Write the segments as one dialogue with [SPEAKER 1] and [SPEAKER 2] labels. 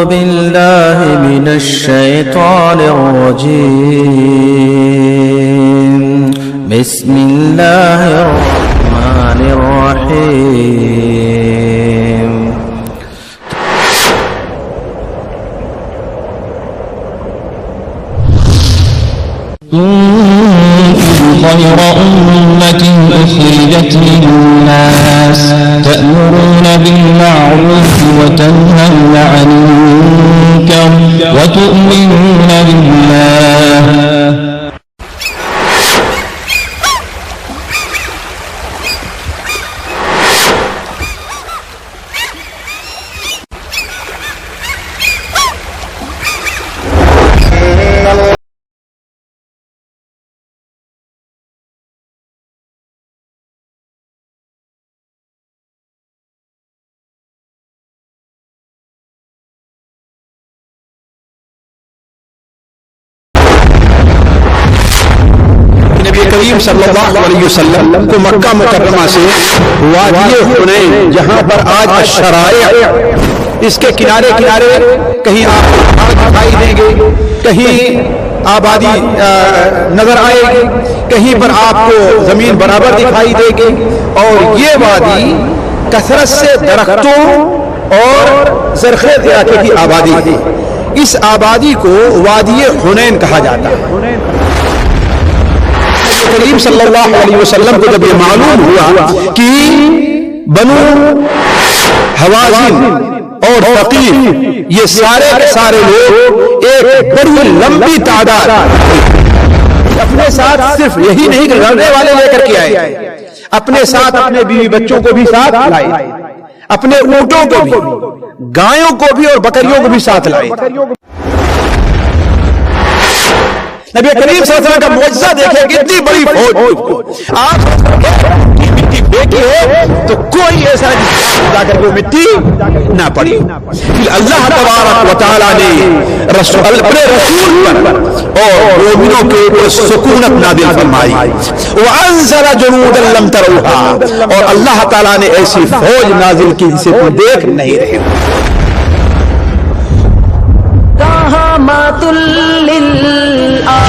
[SPEAKER 1] بالله من الشيطان الرجيم. بسم الله الرحمن الرحيم.
[SPEAKER 2] خير أمة أخرجت للناس تأمرون بالمعروف وتنهون عن المنكر وتؤمنون بالله.
[SPEAKER 3] کریم صلی اللہ علیہ وسلم کو مکہ مکرمہ سے وادی حنین جہاں پر آج الشرائع اس کے کنارے کنارے کہیں آپ دکھائی دیں گے، کہیں آبادی نظر آئے گی، کہیں پر آپ کو زمین برابر دکھائی دے گی، اور یہ وادی کثرت سے درختوں اور زرخیز علاقے کی آبادی ہے. اس آبادی کو وادی حنین کہا جاتا ہے. کریم صلی اللہ علیہ وسلم کو جب یہ معلوم ہوا کہ بنو حوازن اور ثقیف یہ سارے کے سارے لوگ ایک بڑی لمبی تعداد اپنے ساتھ صرف یہی نہیں کہ لڑنے والے لے کر کے آئے، اپنے ساتھ اپنے بیوی بچوں کو بھی ساتھ لائے، اپنے اونٹوں کو بھی، گایوں کو بھی اور بکریوں کو بھی ساتھ لائے. نبی کریم صلی اللہ علیہ وسلم کا معجزہ دیکھیں کہ اتنی بڑی فوج آپ مٹی بیٹی ہے تو کوئی ایسا جا کر کے مٹی نہ پڑی. پھر اللہ تبارک و تعالیٰ نے اپنے رسول پر اور مومنوں کے اوپر سکونت نازل فرمائی. وَأَنزَلَ جُنُودًا لَّمْ تَرَوْهَا، اور اللہ تعالیٰ نے ایسی فوج نازل کی جسے تم دیکھ نہیں رہے.
[SPEAKER 4] رحمت للعالمین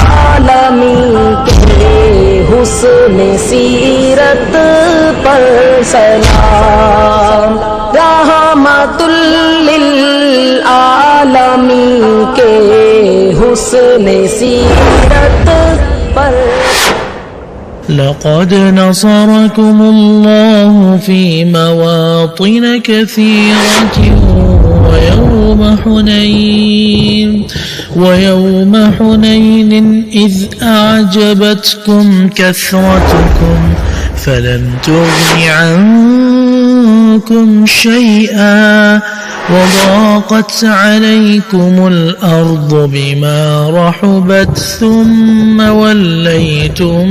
[SPEAKER 4] کے حسن سیرت پر سلام. رحمت للعالمین کے حسن سیرت پر.
[SPEAKER 5] لقد نصركم الله في مواطن كثيرة ويوم حنين إذ أعجبتكم كثرتكم فلم تغن عنكم شيئا وضاقت عليكم الأرض بما رحبت ثم وليتم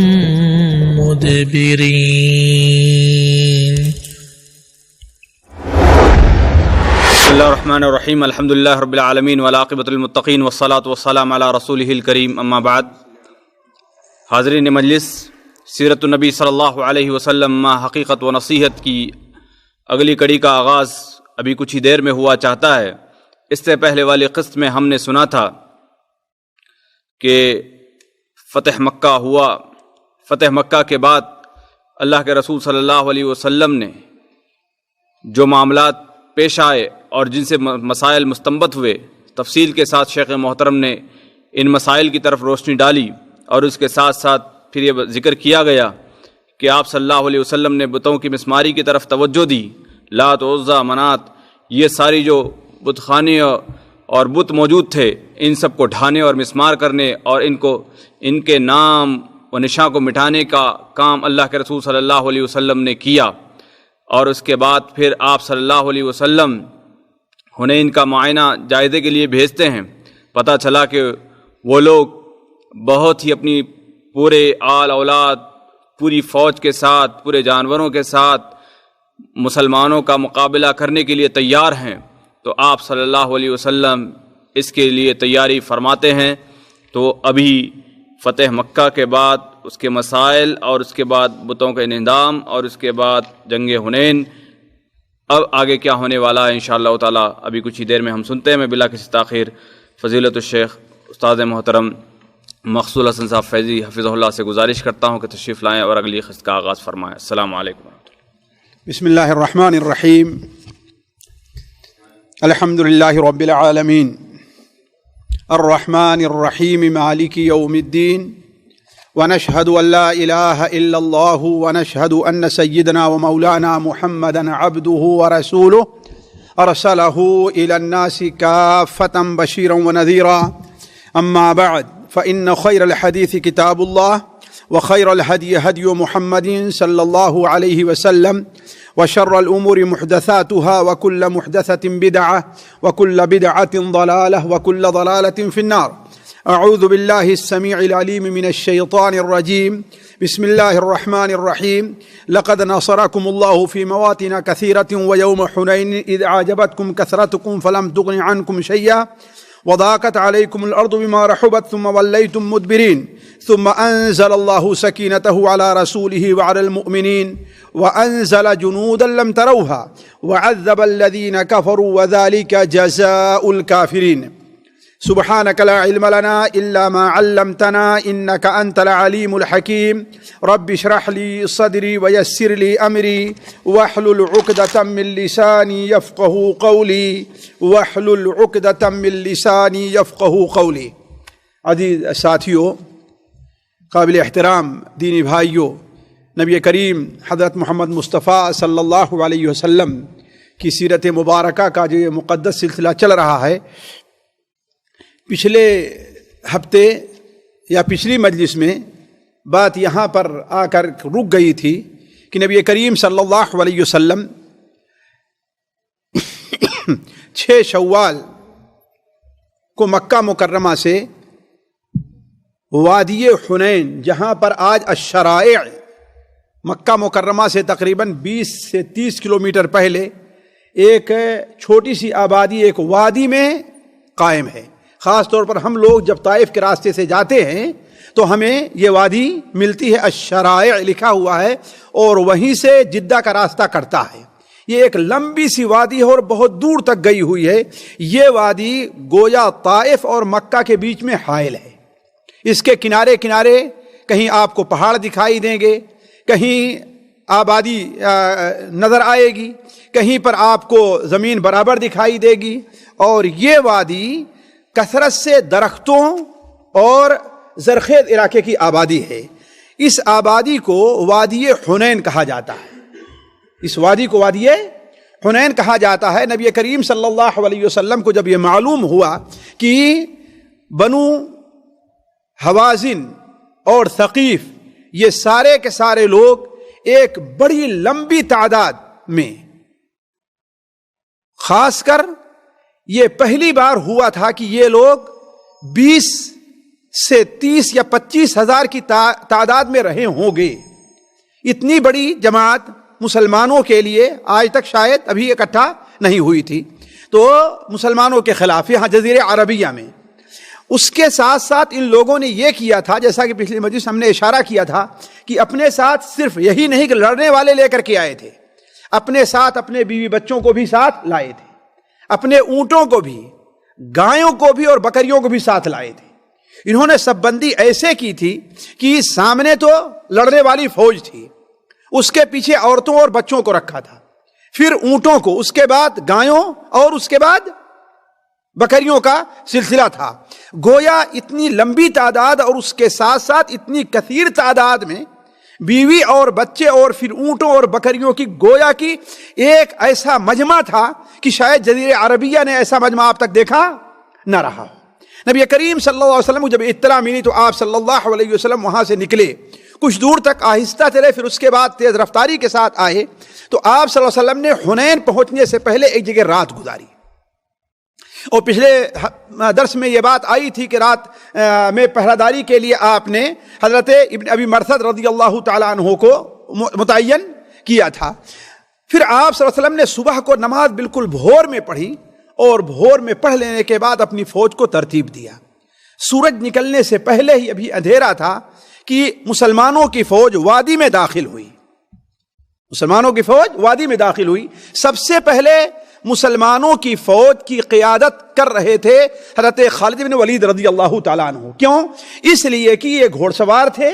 [SPEAKER 5] مدبرين.
[SPEAKER 6] بسم اللہ الرحمن الرحیم. الحمدللہ رب العالمین والعاقبۃ للمتقین والصلاۃ والسلام علی رسولہ الکریم. اما بعد. حاضرین مجلس، سیرت النبی صلی اللہ علیہ وسلم ما حقیقت و نصیحت کی اگلی کڑی کا آغاز ابھی کچھ ہی دیر میں ہوا چاہتا ہے. اس سے پہلے والی قسط میں ہم نے سنا تھا کہ فتح مکہ ہوا. فتح مکہ کے بعد اللہ کے رسول صلی اللہ علیہ وسلم نے جو معاملات پیش آئے اور جن سے مسائل مستنبت ہوئے، تفصیل کے ساتھ شیخ محترم نے ان مسائل کی طرف روشنی ڈالی، اور اس کے ساتھ ساتھ پھر یہ ذکر کیا گیا کہ آپ صلی اللہ علیہ وسلم نے بتوں کی مسماری کی طرف توجہ دی. لات، عزا، منات، یہ ساری جو بت خانے اور بت موجود تھے، ان سب کو ڈھانے اور مسمار کرنے اور ان کے نام و نشاں کو مٹانے کا کام اللہ کے رسول صلی اللہ علیہ وسلم نے کیا. اور اس کے بعد پھر آپ صلی اللہ علیہ وسلم حنین کا معائنہ جائزے کے لیے بھیجتے ہیں. پتہ چلا کہ وہ لوگ بہت ہی اپنی پورے آل اولاد، پوری فوج کے ساتھ، پورے جانوروں کے ساتھ مسلمانوں کا مقابلہ کرنے کے لیے تیار ہیں. تو آپ صلی اللہ علیہ وسلم اس کے لیے تیاری فرماتے ہیں. تو ابھی فتح مکہ کے بعد اس کے مسائل اور اس کے بعد بتوں کا انہدام اور اس کے بعد جنگ حنین، اب آگے کیا ہونے والا ہے انشاءاللہ تعالی ابھی کچھ ہی دیر میں ہم سنتے ہیں۔ میں بلا کسی تاخیر فضیلت الشیخ استاد محترم مقصود حسن صاحب فیضی حفظہ اللہ سے گزارش کرتا ہوں کہ تشریف لائیں اور اگلی قسط کا آغاز فرمائیں۔ السلام علیکم۔
[SPEAKER 3] بسم اللہ الرحمن الرحیم، الحمد للہ رب العالمین، الرحمن الرحیم، مالک یوم الدین، ونشهد ان لا الہ الا اللہ ونشهد ان سیدنا ومولانا محمدا عبده ورسولہ ارسلہ الى الناس کافۃ بشیرا ونذیرا، اما بعد فإن خير الحديث كتاب الله وخير الهدي هدي محمد صلى الله عليه وسلم وشر الأمور محدثاتها وكل محدثة بدعة وكل بدعة ضلالة وكل ضلالة في النار. أعوذ بالله السميع العليم من الشيطان الرجيم. بسم الله الرحمن الرحيم. لقد نصركم الله في مواطن كثيرة ويوم حنين إذ أعجبتكم كثرتكم فلم تغن عنكم شيئا وضاقت عليكم الأرض بما رحبت ثم وليتم مدبرين ثم أنزل الله سكينته على رسوله وعلى المؤمنين وأنزل جنودا لم تروها وعذب الذين كفروا وذلك جزاء الكافرين. سبحانك لا علم لنا إلا ما علمتنا إنك أنت العليم الحكيم. رب اشرح لي صدري ويسر لي أمري واحلل عقدة من لساني يفقه قولي واحلل عقدة من لساني يفقه قولي. عزیز ساتھیوں، قابل احترام دینی بھائیوں، نبی کریم حضرت محمد مصطفیٰ صلی اللہ علیہ وسلم کی سیرت مبارکہ کا جو یہ مقدس سلسلہ چل رہا ہے، پچھلے ہفتے یا پچھلی مجلس میں بات یہاں پر آ کر رک گئی تھی کہ نبی کریم صلی اللہ علیہ وسلم 6 شوال کو مکہ مکرمہ سے وادی حنین، جہاں پر آج الشرائع مکہ مکرمہ سے تقریباً 20 سے 30 کلومیٹر پہلے ایک چھوٹی سی آبادی ایک وادی میں قائم ہے. خاص طور پر ہم لوگ جب طائف کے راستے سے جاتے ہیں تو ہمیں یہ وادی ملتی ہے، الشرائع لکھا ہوا ہے، اور وہیں سے جدہ کا راستہ کٹتا ہے. یہ ایک لمبی سی وادی ہے اور بہت دور تک گئی ہوئی ہے. یہ وادی گویا طائف اور مکہ کے بیچ میں حائل ہے. اس کے کنارے کنارے کہیں آپ کو پہاڑ دکھائی دیں گے، کہیں آبادی نظر آئے گی، کہیں پر آپ کو زمین برابر دکھائی دے گی، اور یہ وادی کثرت سے درختوں اور زرخیز علاقے کی آبادی ہے. اس آبادی کو وادی حنین کہا جاتا ہے. اس وادی کو وادی حنین کہا جاتا ہے. نبی کریم صلی اللہ علیہ وسلم کو جب یہ معلوم ہوا کہ بنو حوازن اور ثقیف یہ سارے کے سارے لوگ ایک بڑی لمبی تعداد میں، خاص کر یہ پہلی بار ہوا تھا کہ یہ لوگ 20 سے 30 یا 25 ہزار کی تعداد میں رہے ہوں گے. اتنی بڑی جماعت مسلمانوں کے لیے آج تک شاید ابھی اکٹھا نہیں ہوئی تھی. تو مسلمانوں کے خلاف یہاں جزیرہ عربیہ میں، اس کے ساتھ ساتھ ان لوگوں نے یہ کیا تھا، جیسا کہ پچھلی مجلس ہم نے اشارہ کیا تھا، کہ اپنے ساتھ صرف یہی نہیں کہ لڑنے والے لے کر کے آئے تھے، اپنے ساتھ اپنے بیوی بچوں کو بھی ساتھ لائے تھے، اپنے اونٹوں کو بھی، گایوں کو بھی اور بکریوں کو بھی ساتھ لائے تھے. انہوں نے سب بندی ایسے کی تھی کہ سامنے تو لڑنے والی فوج تھی، اس کے پیچھے عورتوں اور بچوں کو رکھا تھا، پھر اونٹوں کو، اس کے بعد گایوں، اور اس کے بعد بکریوں کا سلسلہ تھا. گویا اتنی لمبی تعداد اور اس کے ساتھ ساتھ اتنی کثیر تعداد میں بیوی اور بچے اور پھر اونٹوں اور بکریوں کی گویا کی ایک ایسا مجمع تھا کہ شاید جزیرہ عربیہ نے ایسا مجمع آپ تک دیکھا نہ رہا ہو. نبی کریم صلی اللہ علیہ وسلم کو جب اطلاع ملی تو آپ صلی اللہ علیہ وسلم وہاں سے نکلے، کچھ دور تک آہستہ چلے، پھر اس کے بعد تیز رفتاری کے ساتھ آئے. تو آپ صلی اللہ علیہ وسلم نے حنین پہنچنے سے پہلے ایک جگہ رات گزاری. اور پچھلے درس میں یہ بات آئی تھی کہ رات میں پہراداری کے لیے آپ نے حضرت ابن ابی مرثد رضی اللہ تعالیٰ عنہ کو متعین کیا تھا. پھر آپ صلی اللہ علیہ وسلم نے صبح کو نماز بالکل بھور میں پڑھی، اور بھور میں پڑھ لینے کے بعد اپنی فوج کو ترتیب دیا. سورج نکلنے سے پہلے ہی ابھی اندھیرا تھا کہ مسلمانوں کی فوج وادی میں داخل ہوئی. مسلمانوں کی فوج وادی میں داخل ہوئی. سب سے پہلے مسلمانوں کی فوج کی قیادت کر رہے تھے حضرت خالد بن ولید رضی اللہ تعالیٰ عنہ. کیوں؟ اس لیے کہ یہ گھوڑ سوار تھے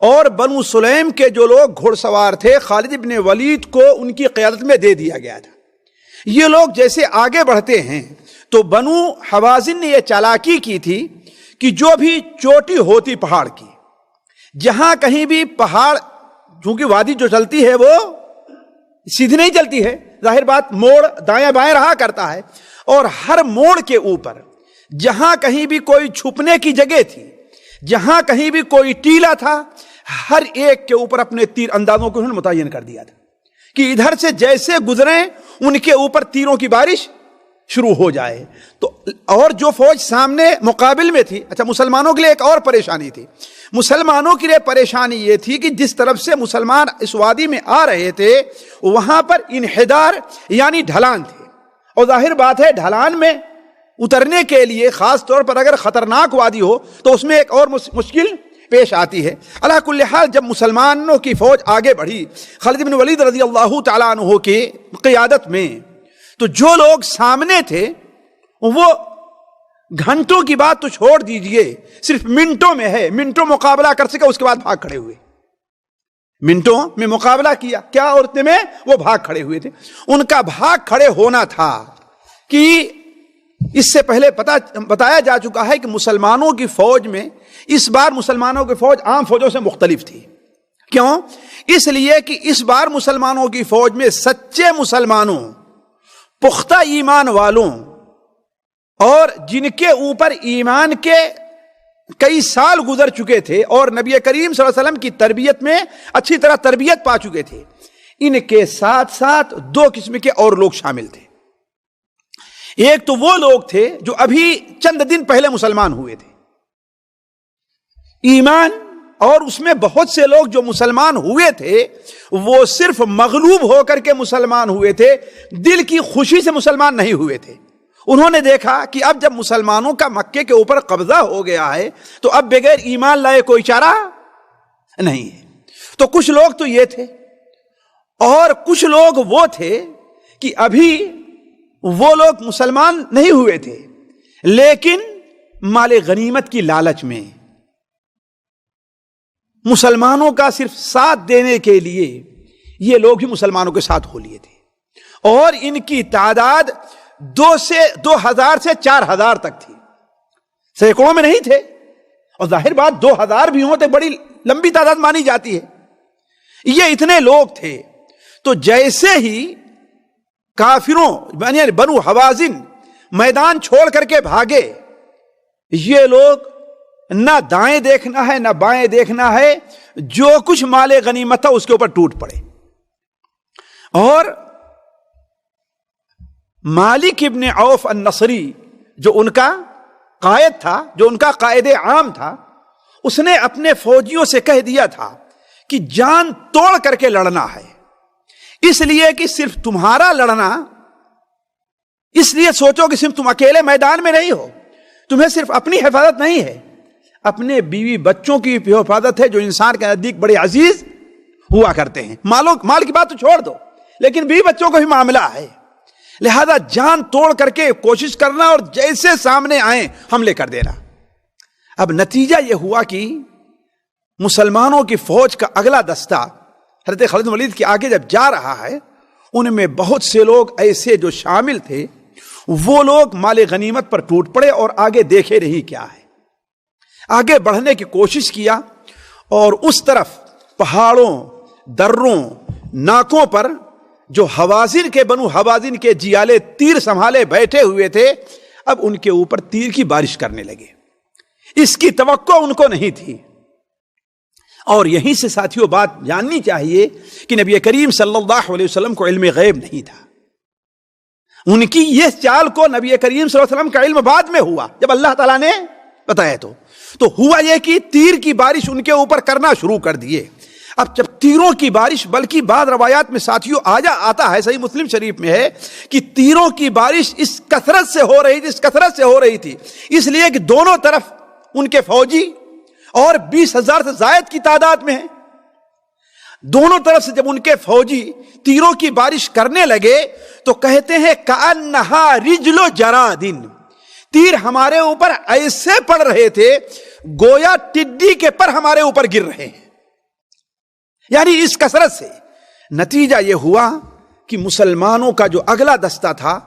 [SPEAKER 3] اور بنو سلیم کے جو لوگ گھوڑ سوار تھے خالد بن ولید کو ان کی قیادت میں دے دیا گیا تھا. یہ لوگ جیسے آگے بڑھتے ہیں تو بنو حوازن نے یہ چالاکی کی تھی کہ جو بھی چوٹی ہوتی پہاڑ کی، جہاں کہیں بھی پہاڑ، چونکہ وادی جو چلتی ہے وہ سیدھی نہیں چلتی ہے، ظاہر بات موڑ دائیں بائیں رہا کرتا ہے، اور ہر موڑ کے اوپر جہاں کہیں بھی کوئی چھپنے کی جگہ تھی، جہاں کہیں بھی کوئی ٹیلا تھا، ہر ایک کے اوپر اپنے تیر اندازوں کو انہوں نے متعین کر دیا تھا کہ ادھر سے جیسے گزریں ان کے اوپر تیروں کی بارش شروع ہو جائے. تو اور جو فوج سامنے مقابل میں تھی، اچھا مسلمانوں کے لیے ایک اور پریشانی تھی. مسلمانوں کے لیے پریشانی یہ تھی کہ جس طرف سے مسلمان اس وادی میں آ رہے تھے وہاں پر انحدار یعنی ڈھلان تھے، اور ظاہر بات ہے ڈھلان میں اترنے کے لیے خاص طور پر اگر خطرناک وادی ہو تو اس میں ایک اور مشکل پیش آتی ہے. علی کل حال جب مسلمانوں کی فوج آگے بڑھی خالد بن ولید رضی اللہ تعالیٰ عنہ کی قیادت میں، تو جو لوگ سامنے تھے وہ گھنٹوں کی بات تو چھوڑ دیجئے، صرف منٹوں میں ہے، منٹوں مقابلہ کر سکے، اس کے بعد بھاگ کھڑے ہوئے. منٹوں میں مقابلہ کیا کیا، اور اتنے میں وہ بھاگ کھڑے ہوئے تھے. ان کا بھاگ کھڑے ہونا تھا کہ اس سے پہلے بتایا جا چکا ہے کہ مسلمانوں کی فوج میں اس بار مسلمانوں کی فوج عام فوجوں سے مختلف تھی. کیوں؟ اس لیے کہ اس بار مسلمانوں کی فوج میں سچے مسلمانوں، پختہ ایمان والوں، اور جن کے اوپر ایمان کے کئی سال گزر چکے تھے اور نبی کریم صلی اللہ علیہ وسلم کی تربیت میں اچھی طرح تربیت پا چکے تھے، ان کے ساتھ ساتھ دو قسم کے اور لوگ شامل تھے. ایک تو وہ لوگ تھے جو ابھی چند دن پہلے مسلمان ہوئے تھے، ایمان، اور اس میں بہت سے لوگ جو مسلمان ہوئے تھے وہ صرف مغلوب ہو کر کے مسلمان ہوئے تھے، دل کی خوشی سے مسلمان نہیں ہوئے تھے. انہوں نے دیکھا کہ اب جب مسلمانوں کا مکے کے اوپر قبضہ ہو گیا ہے تو اب بغیر ایمان لائے کوئی چارہ نہیں ہے. تو کچھ لوگ تو یہ تھے، اور کچھ لوگ وہ تھے کہ ابھی وہ لوگ مسلمان نہیں ہوئے تھے لیکن مال غنیمت کی لالچ میں مسلمانوں کا صرف ساتھ دینے کے لیے یہ لوگ بھی مسلمانوں کے ساتھ ہو لیے تھے، اور ان کی تعداد 2000 سے 4000 تک تھی، سینکڑوں میں نہیں تھے. اور ظاہر بات 2000 بھی ہوں تو بڑی لمبی تعداد مانی جاتی ہے. یہ اتنے لوگ تھے. تو جیسے ہی کافروں یعنی بنو حوازن میدان چھوڑ کر کے بھاگے، یہ لوگ نہ دائیں دیکھنا ہے نہ بائیں دیکھنا ہے، جو کچھ مال غنیمت تھا اس کے اوپر ٹوٹ پڑے. اور مالک ابن عوف النصری جو ان کا قائد تھا، جو ان کا قائد عام تھا، اس نے اپنے فوجیوں سے کہہ دیا تھا کہ جان توڑ کر کے لڑنا ہے، اس لیے کہ صرف تمہارا لڑنا، اس لیے سوچو کہ صرف تم اکیلے میدان میں نہیں ہو، تمہیں صرف اپنی حفاظت نہیں ہے، اپنے بیوی بچوں کی حفاظت ہے جو انسان کے نزدیک بڑے عزیز ہوا کرتے ہیں. مال کی بات تو چھوڑ دو، لیکن بیوی بچوں کا بھی معاملہ ہے، لہذا جان توڑ کر کے کوشش کرنا اور جیسے سامنے آئیں حملے کر دینا. اب نتیجہ یہ ہوا کہ مسلمانوں کی فوج کا اگلا دستہ حضرت خالد بن ولید کے آگے جب جا رہا ہے، ان میں بہت سے لوگ ایسے جو شامل تھے وہ لوگ مال غنیمت پر ٹوٹ پڑے اور آگے دیکھے رہی کیا ہے. آگے بڑھنے کی کوشش کیا اور اس طرف پہاڑوں، دروں، ناکوں پر جو حوازن کے بنو حوازن کے جیالے تیر سنبھالے بیٹھے ہوئے تھے، اب ان کے اوپر تیر کی بارش کرنے لگے. اس کی توقع ان کو نہیں تھی. اور یہیں سے ساتھیوں بات جاننی چاہیے کہ نبی کریم صلی اللہ علیہ وسلم کو علم غیب نہیں تھا. ان کی یہ چال کو نبی کریم صلی اللہ علیہ وسلم کا علم بعد میں ہوا جب اللہ تعالیٰ نے بتایا. تو ہوا یہ کہ تیر کی بارش ان کے اوپر کرنا شروع کر دیے. اب جب تیروں کی بارش، بلکہ بعض روایات میں ساتھیوں آتا ہے، صحیح مسلم شریف میں ہے کہ تیروں کی بارش اس کثرت سے ہو رہی تھی اس لیے کہ دونوں طرف ان کے فوجی اور 20,000 سے زائد کی تعداد میں ہیں. دونوں طرف سے جب ان کے فوجی تیروں کی بارش کرنے لگے تو کہتے ہیں کأنہا رجل جرادن، تیر ہمارے اوپر ایسے پڑ رہے تھے گویا ٹڈی کے پر ہمارے اوپر گر رہے ہیں. یعنی اس کثرت سے نتیجہ یہ ہوا کہ مسلمانوں کا جو اگلا دستہ تھا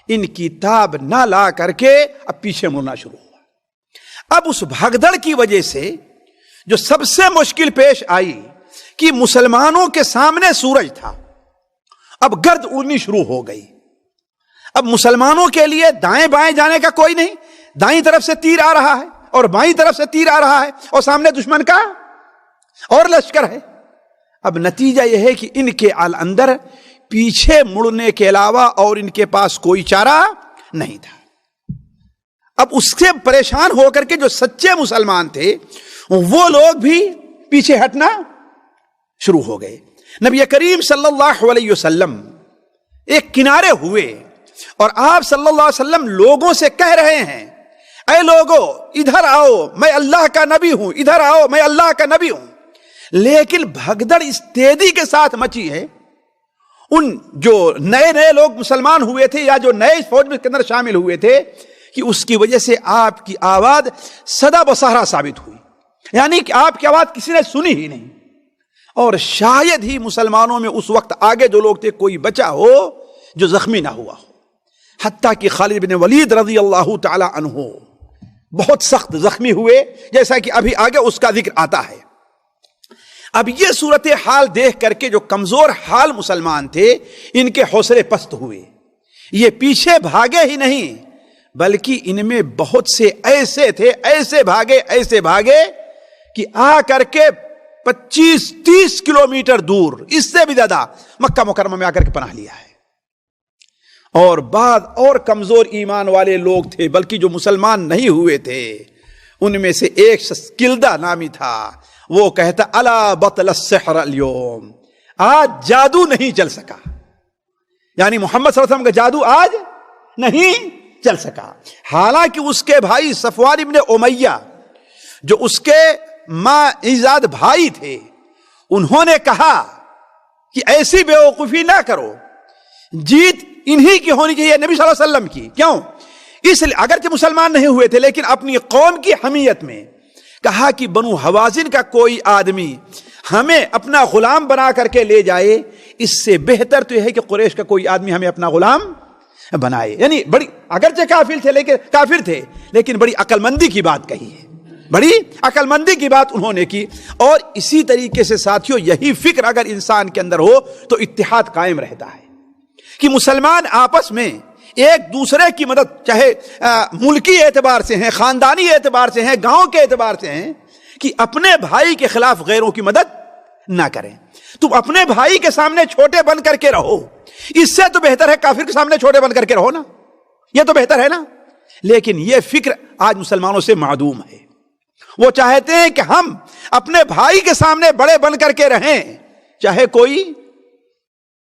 [SPEAKER 3] ان کی تاب نہ لا کر کے اب پیچھے مڑنا شروع ہوا. اب اس بھگدڑ کی وجہ سے جو سب سے مشکل پیش آئی کہ مسلمانوں کے سامنے سورج تھا، اب گرد اڑنی شروع ہو گئی. اب مسلمانوں کے لیے دائیں بائیں جانے کا کوئی نہیں، دائیں طرف سے تیر آ رہا ہے اور بائیں طرف سے تیر آ رہا ہے اور سامنے دشمن کا اور لشکر ہے. اب نتیجہ یہ ہے کہ ان کے اندر پیچھے مڑنے کے علاوہ اور ان کے پاس کوئی چارہ نہیں تھا. اب اس سے پریشان ہو کر کے جو سچے مسلمان تھے وہ لوگ بھی پیچھے ہٹنا شروع ہو گئے. نبی کریم صلی اللہ علیہ وسلم ایک کنارے ہوئے اور آپ صلی اللہ علیہ وسلم لوگوں سے کہہ رہے ہیں اے لوگو ادھر آؤ میں اللہ کا نبی ہوں، ادھر آؤ میں اللہ کا نبی ہوں. لیکن بھگدڑ اس تیزی کے ساتھ مچی ہے، ان جو نئے نئے لوگ مسلمان ہوئے تھے یا جو نئے فوج میں کے اندر شامل ہوئے تھے کہ اس کی وجہ سے آپ کی آواز صدا بصہرا ثابت ہوئی، یعنی کہ آپ کی آواز کسی نے سنی ہی نہیں. اور شاید ہی مسلمانوں میں اس وقت آگے جو لوگ تھے کوئی بچا ہو جو زخمی نہ ہوا ہو، حتیٰ کہ خالد بن ولید رضی اللہ تعالی عنہ بہت سخت زخمی ہوئے، جیسا کہ ابھی آگے اس کا ذکر آتا ہے. اب یہ صورت حال دیکھ کر کے جو کمزور حال مسلمان تھے ان کے حوصلے پست ہوئے. یہ پیچھے بھاگے ہی نہیں بلکہ ان میں بہت سے ایسے تھے، ایسے بھاگے کہ آ کر کے 25-30 کلومیٹر دور، اس سے بھی زیادہ مکہ مکرمہ میں آ کر کے پناہ لیا ہے. اور بعض اور کمزور ایمان والے لوگ تھے بلکہ جو مسلمان نہیں ہوئے تھے، ان میں سے ایک شخص کلدہ نامی تھا، وہ کہتا الا بطل السحر اليوم، آج جادو نہیں چل سکا، یعنی محمد صلی اللہ علیہ وسلم کا جادو آج نہیں چل سکا. حالانکہ اس کے بھائی صفوان ابن امیہ جو اس کے ماں ایزاد بھائی تھے، انہوں نے کہا کہ ایسی بیوقوفی نہ کرو، جیت انہی کی ہونی چاہیے، نبی صلی اللہ علیہ وسلم کی. کیوں؟ اس لیے اگرچہ مسلمان نہیں ہوئے تھے لیکن اپنی قوم کی حمیت میں کہا کہ بنو حوازن کا کوئی آدمی ہمیں اپنا غلام بنا کر کے لے جائے، اس سے بہتر تو یہ ہے کہ قریش کا کوئی آدمی ہمیں اپنا غلام بنائے. یعنی بڑی اگرچہ کافر تھے لیکن بڑی عقل مندی کی بات کہی ہے، بڑی عقل مندی کی بات انہوں نے کی. اور اسی طریقے سے ساتھیوں یہی فکر اگر انسان کے اندر ہو تو اتحاد قائم رہتا ہے کہ مسلمان آپس میں ایک دوسرے کی مدد، چاہے ملکی اعتبار سے ہیں، خاندانی اعتبار سے ہیں، گاؤں کے اعتبار سے ہیں، کہ اپنے بھائی کے خلاف غیروں کی مدد نہ کریں. تم اپنے بھائی کے سامنے چھوٹے بن کر کے رہو، اس سے تو بہتر ہے کافر کے سامنے چھوٹے بن کر کے رہو نا، یہ تو بہتر ہے نا. لیکن یہ فکر آج مسلمانوں سے معدوم ہے. وہ چاہتے ہیں کہ ہم اپنے بھائی کے سامنے بڑے بن کر کے رہیں، چاہے کوئی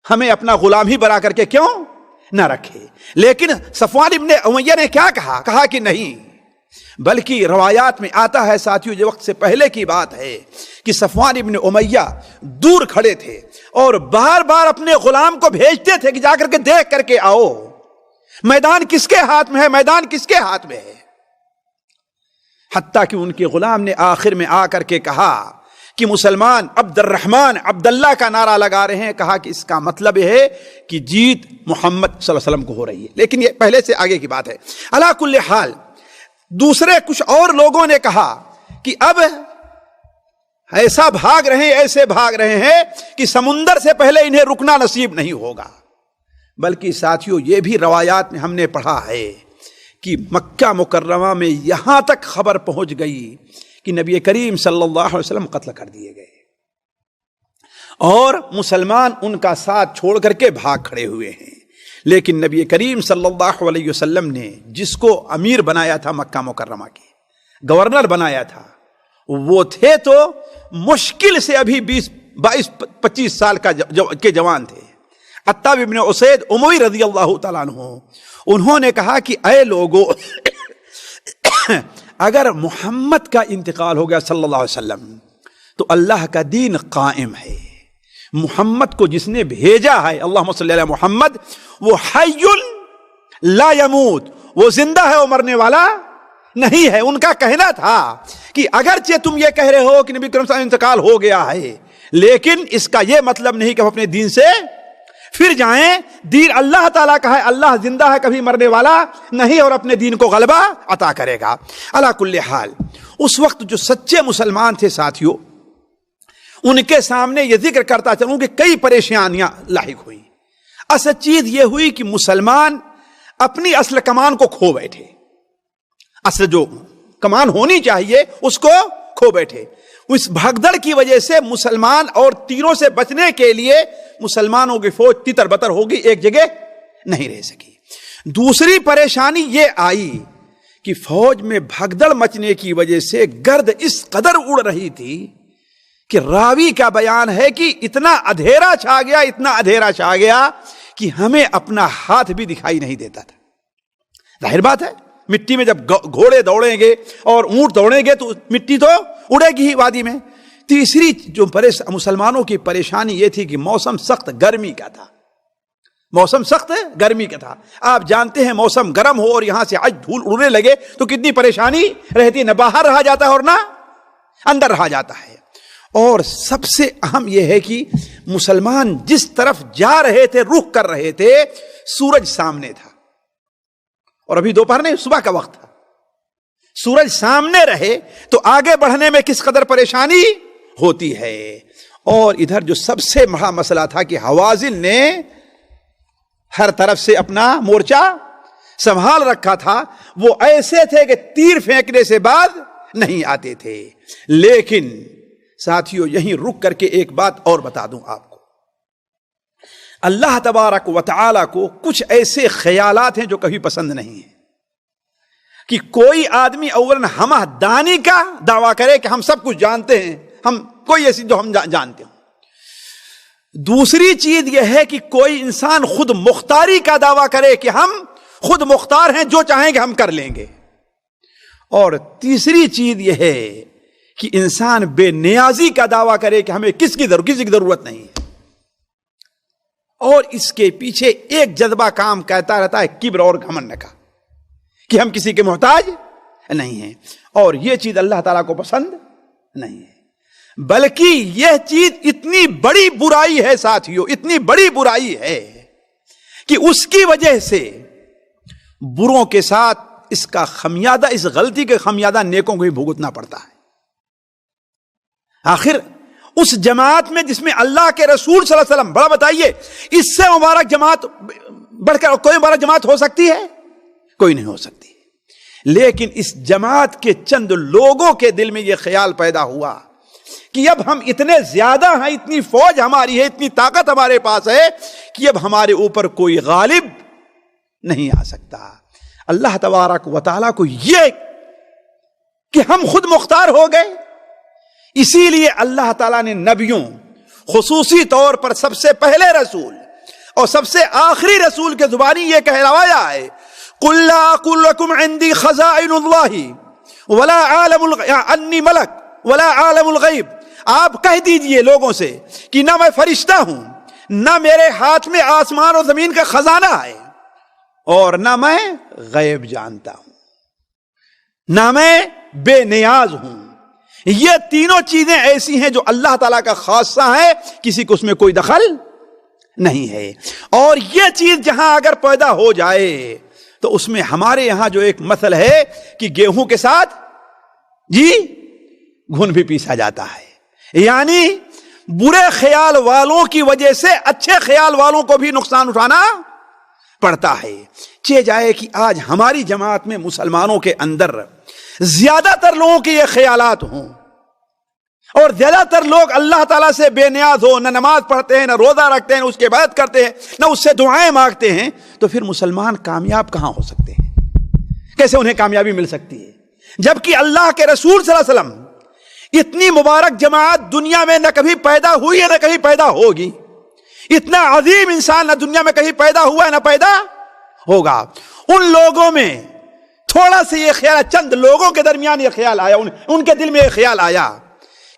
[SPEAKER 3] ہمیں اپنا غلام ہی بنا کر کے کیوں نہ رکھے. لیکن صفوان ابن امیہ نے کیا کہا کہ نہیں، بلکہ روایات میں آتا ہے ساتھیوں، جو وقت سے پہلے کی بات ہے کہ صفوان ابن امیہ دور کھڑے تھے اور بار بار اپنے غلام کو بھیجتے تھے کہ جا کر کے دیکھ کر کے آؤ میدان کس کے ہاتھ میں ہے، میدان کس کے ہاتھ میں ہے. حتیٰ کہ ان کے غلام نے آخر میں آ کر کے کہا کہ مسلمان عبد الرحمن عبداللہ کا نعرہ لگا رہے ہیں. کہا کہ اس کا مطلب یہ ہے کہ جیت محمد صلی اللہ علیہ وسلم کو ہو رہی ہے. لیکن یہ پہلے سے آگے کی بات ہے. علا کل حال دوسرے کچھ اور لوگوں نے کہا کہ اب ایسا بھاگ رہے ہیں کہ سمندر سے پہلے انہیں رکنا نصیب نہیں ہوگا. بلکہ ساتھیوں یہ بھی روایات میں ہم نے پڑھا ہے کہ مکہ مکرمہ میں یہاں تک خبر پہنچ گئی کہ نبی کریم صلی اللہ علیہ وسلم قتل کر دیے گئے اور مسلمان ان کا ساتھ چھوڑ کر کے بھاگ کھڑے ہوئے ہیں. لیکن نبی کریم صلی اللہ علیہ وسلم نے جس کو امیر بنایا تھا مکہ مکرمہ کے، گورنر بنایا تھا، وہ تھے تو مشکل سے ابھی 22-25 سال کے جوان تھے. عتاب ابن اسید اموی رضی اللہ تعالیٰ عنہ، انہوں نے کہا کہ اے لوگو، اگر محمد کا انتقال ہو گیا صلی اللہ علیہ وسلم تو اللہ کا دین قائم ہے، محمد کو جس نے بھیجا ہے، اللہم صلی علی محمد، وہ حی لا یموت، وہ زندہ ہے، وہ مرنے والا نہیں ہے۔ ان کا کہنا تھا کہ اگرچہ تم یہ کہہ رہے ہو کہ نبی کریم صلی اللہ علیہ وسلم انتقال ہو گیا ہے، لیکن اس کا یہ مطلب نہیں کہ ہم اپنے دین سے پھر جائیں۔ دین اللہ تعالیٰ کا ہے، اللہ زندہ ہے، کبھی مرنے والا نہیں، اور اپنے دین کو غلبہ عطا کرے گا۔ علی کل حال اس وقت جو سچے مسلمان تھے ساتھیوں، ان کے سامنے یہ ذکر کرتا چلوں کہ کئی پریشانیاں لاحق ہوئی۔ اصل چیز یہ ہوئی کہ مسلمان اپنی اصل کمان کو کھو بیٹھے، اصل جو کمان ہونی چاہیے اس کو کھو بیٹھے۔ اس بھگدڑ کی وجہ سے مسلمان اور تیروں سے بچنے کے لیے مسلمانوں کی فوج تتر بتر ہوگی، ایک جگہ نہیں رہ سکی۔ دوسری پریشانی یہ آئی کہ فوج میں بھگدڑ مچنے کی وجہ سے گرد اس قدر اڑ رہی تھی کہ راوی کا بیان ہے کہ اتنا اندھیرا چھا گیا، اتنا اندھیرا چھا گیا کہ ہمیں اپنا ہاتھ بھی دکھائی نہیں دیتا تھا۔ ظاہر بات ہے، مٹی میں جب گھوڑے دوڑیں گے اور اونٹ دوڑیں گے تو مٹی تو اڑے گی ہی وادی میں۔ تیسری جو مسلمانوں کی پریشانی یہ تھی کہ موسم سخت گرمی کا تھا، موسم سخت گرمی کا تھا۔ آپ جانتے ہیں موسم گرم ہو اور یہاں سے آج دھول اڑنے لگے تو کتنی پریشانی رہتی، نہ باہر رہا جاتا ہے اور نہ اندر رہا جاتا ہے۔ اور سب سے اہم یہ ہے کہ مسلمان جس طرف جا رہے تھے، رخ کر رہے تھے، سورج سامنے تھا، اور ابھی دوپہر نہیں، صبح کا وقت تھا۔ سورج سامنے رہے تو آگے بڑھنے میں کس قدر پریشانی ہوتی ہے۔ اور ادھر جو سب سے بڑا مسئلہ تھا کہ حوازن نے ہر طرف سے اپنا مورچہ سنبھال رکھا تھا، وہ ایسے تھے کہ تیر پھینکنے سے بعد نہیں آتے تھے۔ لیکن ساتھیوں یہیں رک کر کے ایک بات اور بتا دوں آپ کو، اللہ تبارک و تعالی کو کچھ ایسے خیالات ہیں جو کبھی پسند نہیں ہیں کہ کوئی آدمی اولاً ہمہ دانی کا دعویٰ کرے کہ ہم سب کچھ جانتے ہیں، ہم کوئی ایسی جو ہم جانتے ہوں۔ دوسری چیز یہ ہے کہ کوئی انسان خود مختاری کا دعویٰ کرے کہ ہم خود مختار ہیں، جو چاہیں گے ہم کر لیں گے۔ اور تیسری چیز یہ ہے کہ انسان بے نیازی کا دعویٰ کرے کہ ہمیں کسی کی ضرورت نہیں ہے۔ اور اس کے پیچھے ایک جذبہ کام کرتا رہتا ہے، کبر اور گھمنڈ کا، کہ ہم کسی کے محتاج نہیں ہیں۔ اور یہ چیز اللہ تعالیٰ کو پسند نہیں ہے، بلکہ یہ چیز اتنی بڑی برائی ہے ساتھیوں، اتنی بڑی برائی ہے کہ اس کی وجہ سے بروں کے ساتھ اس کا خمیازہ، اس غلطی کے خمیازہ نیکوں کو ہی بھگتنا پڑتا ہے۔ آخر اس جماعت میں جس میں اللہ کے رسول صلی اللہ علیہ وسلم، بڑا بتائیے اس سے مبارک جماعت بڑھ کر کوئی مبارک جماعت ہو سکتی ہے؟ کوئی نہیں ہو سکتی۔ لیکن اس جماعت کے چند لوگوں کے دل میں یہ خیال پیدا ہوا کہ اب ہم اتنے زیادہ ہیں، اتنی فوج ہماری ہے، اتنی طاقت ہمارے پاس ہے کہ اب ہمارے اوپر کوئی غالب نہیں آ سکتا۔ اللہ تبارک و تعالیٰ کو یہ کہ ہم خود مختار ہو گئے، اسی لیے اللہ تعالیٰ نے نبیوں، خصوصی طور پر سب سے پہلے رسول اور سب سے آخری رسول کے زبانی یہ کہلوایا ہے، قُلْ لَا أَقُولُ لَكُمْ عِنْدِي خَزَائِنُ اللَّهِ وَلَا أَعْلَمُ أَنِّي مَلَكٌ وَلَا أَعْلَمُ الْغَيْبَ۔ آپ کہہ دیجئے لوگوں سے کہ نہ میں فرشتہ ہوں، نہ میرے ہاتھ میں آسمان اور زمین کا خزانہ ہے، اور نہ میں غیب جانتا ہوں، نہ میں بے نیاز ہوں۔ یہ تینوں چیزیں ایسی ہیں جو اللہ تعالیٰ کا خاصہ ہے، کسی کو اس میں کوئی دخل نہیں ہے۔ اور یہ چیز جہاں اگر پیدا ہو جائے تو اس میں ہمارے یہاں جو ایک مثل ہے کہ گیہوں کے ساتھ گھن بھی پیسا جاتا ہے، یعنی برے خیال والوں کی وجہ سے اچھے خیال والوں کو بھی نقصان اٹھانا پڑتا ہے۔ چہ جائے کہ آج ہماری جماعت میں مسلمانوں کے اندر زیادہ تر لوگوں کے یہ خیالات ہوں، اور زیادہ تر لوگ اللہ تعالیٰ سے بے نیاز ہو، نہ نماز پڑھتے ہیں، نہ روزہ رکھتے ہیں، نہ اس کے عبادت کرتے ہیں، نہ اس سے دعائیں مانگتے ہیں، تو پھر مسلمان کامیاب کہاں ہو سکتے ہیں؟ کیسے انہیں کامیابی مل سکتی ہے؟ جبکہ اللہ کے رسول صلی اللہ علیہ وسلم، اتنی مبارک جماعت دنیا میں نہ کبھی پیدا ہوئی ہے نہ کبھی پیدا ہوگی، اتنا عظیم انسان نہ دنیا میں کہیں پیدا ہوا ہے نہ پیدا ہوگا۔ ان لوگوں میں تھوڑا سا یہ خیال، چند لوگوں کے درمیان یہ خیال آیا، ان کے دل میں یہ خیال آیا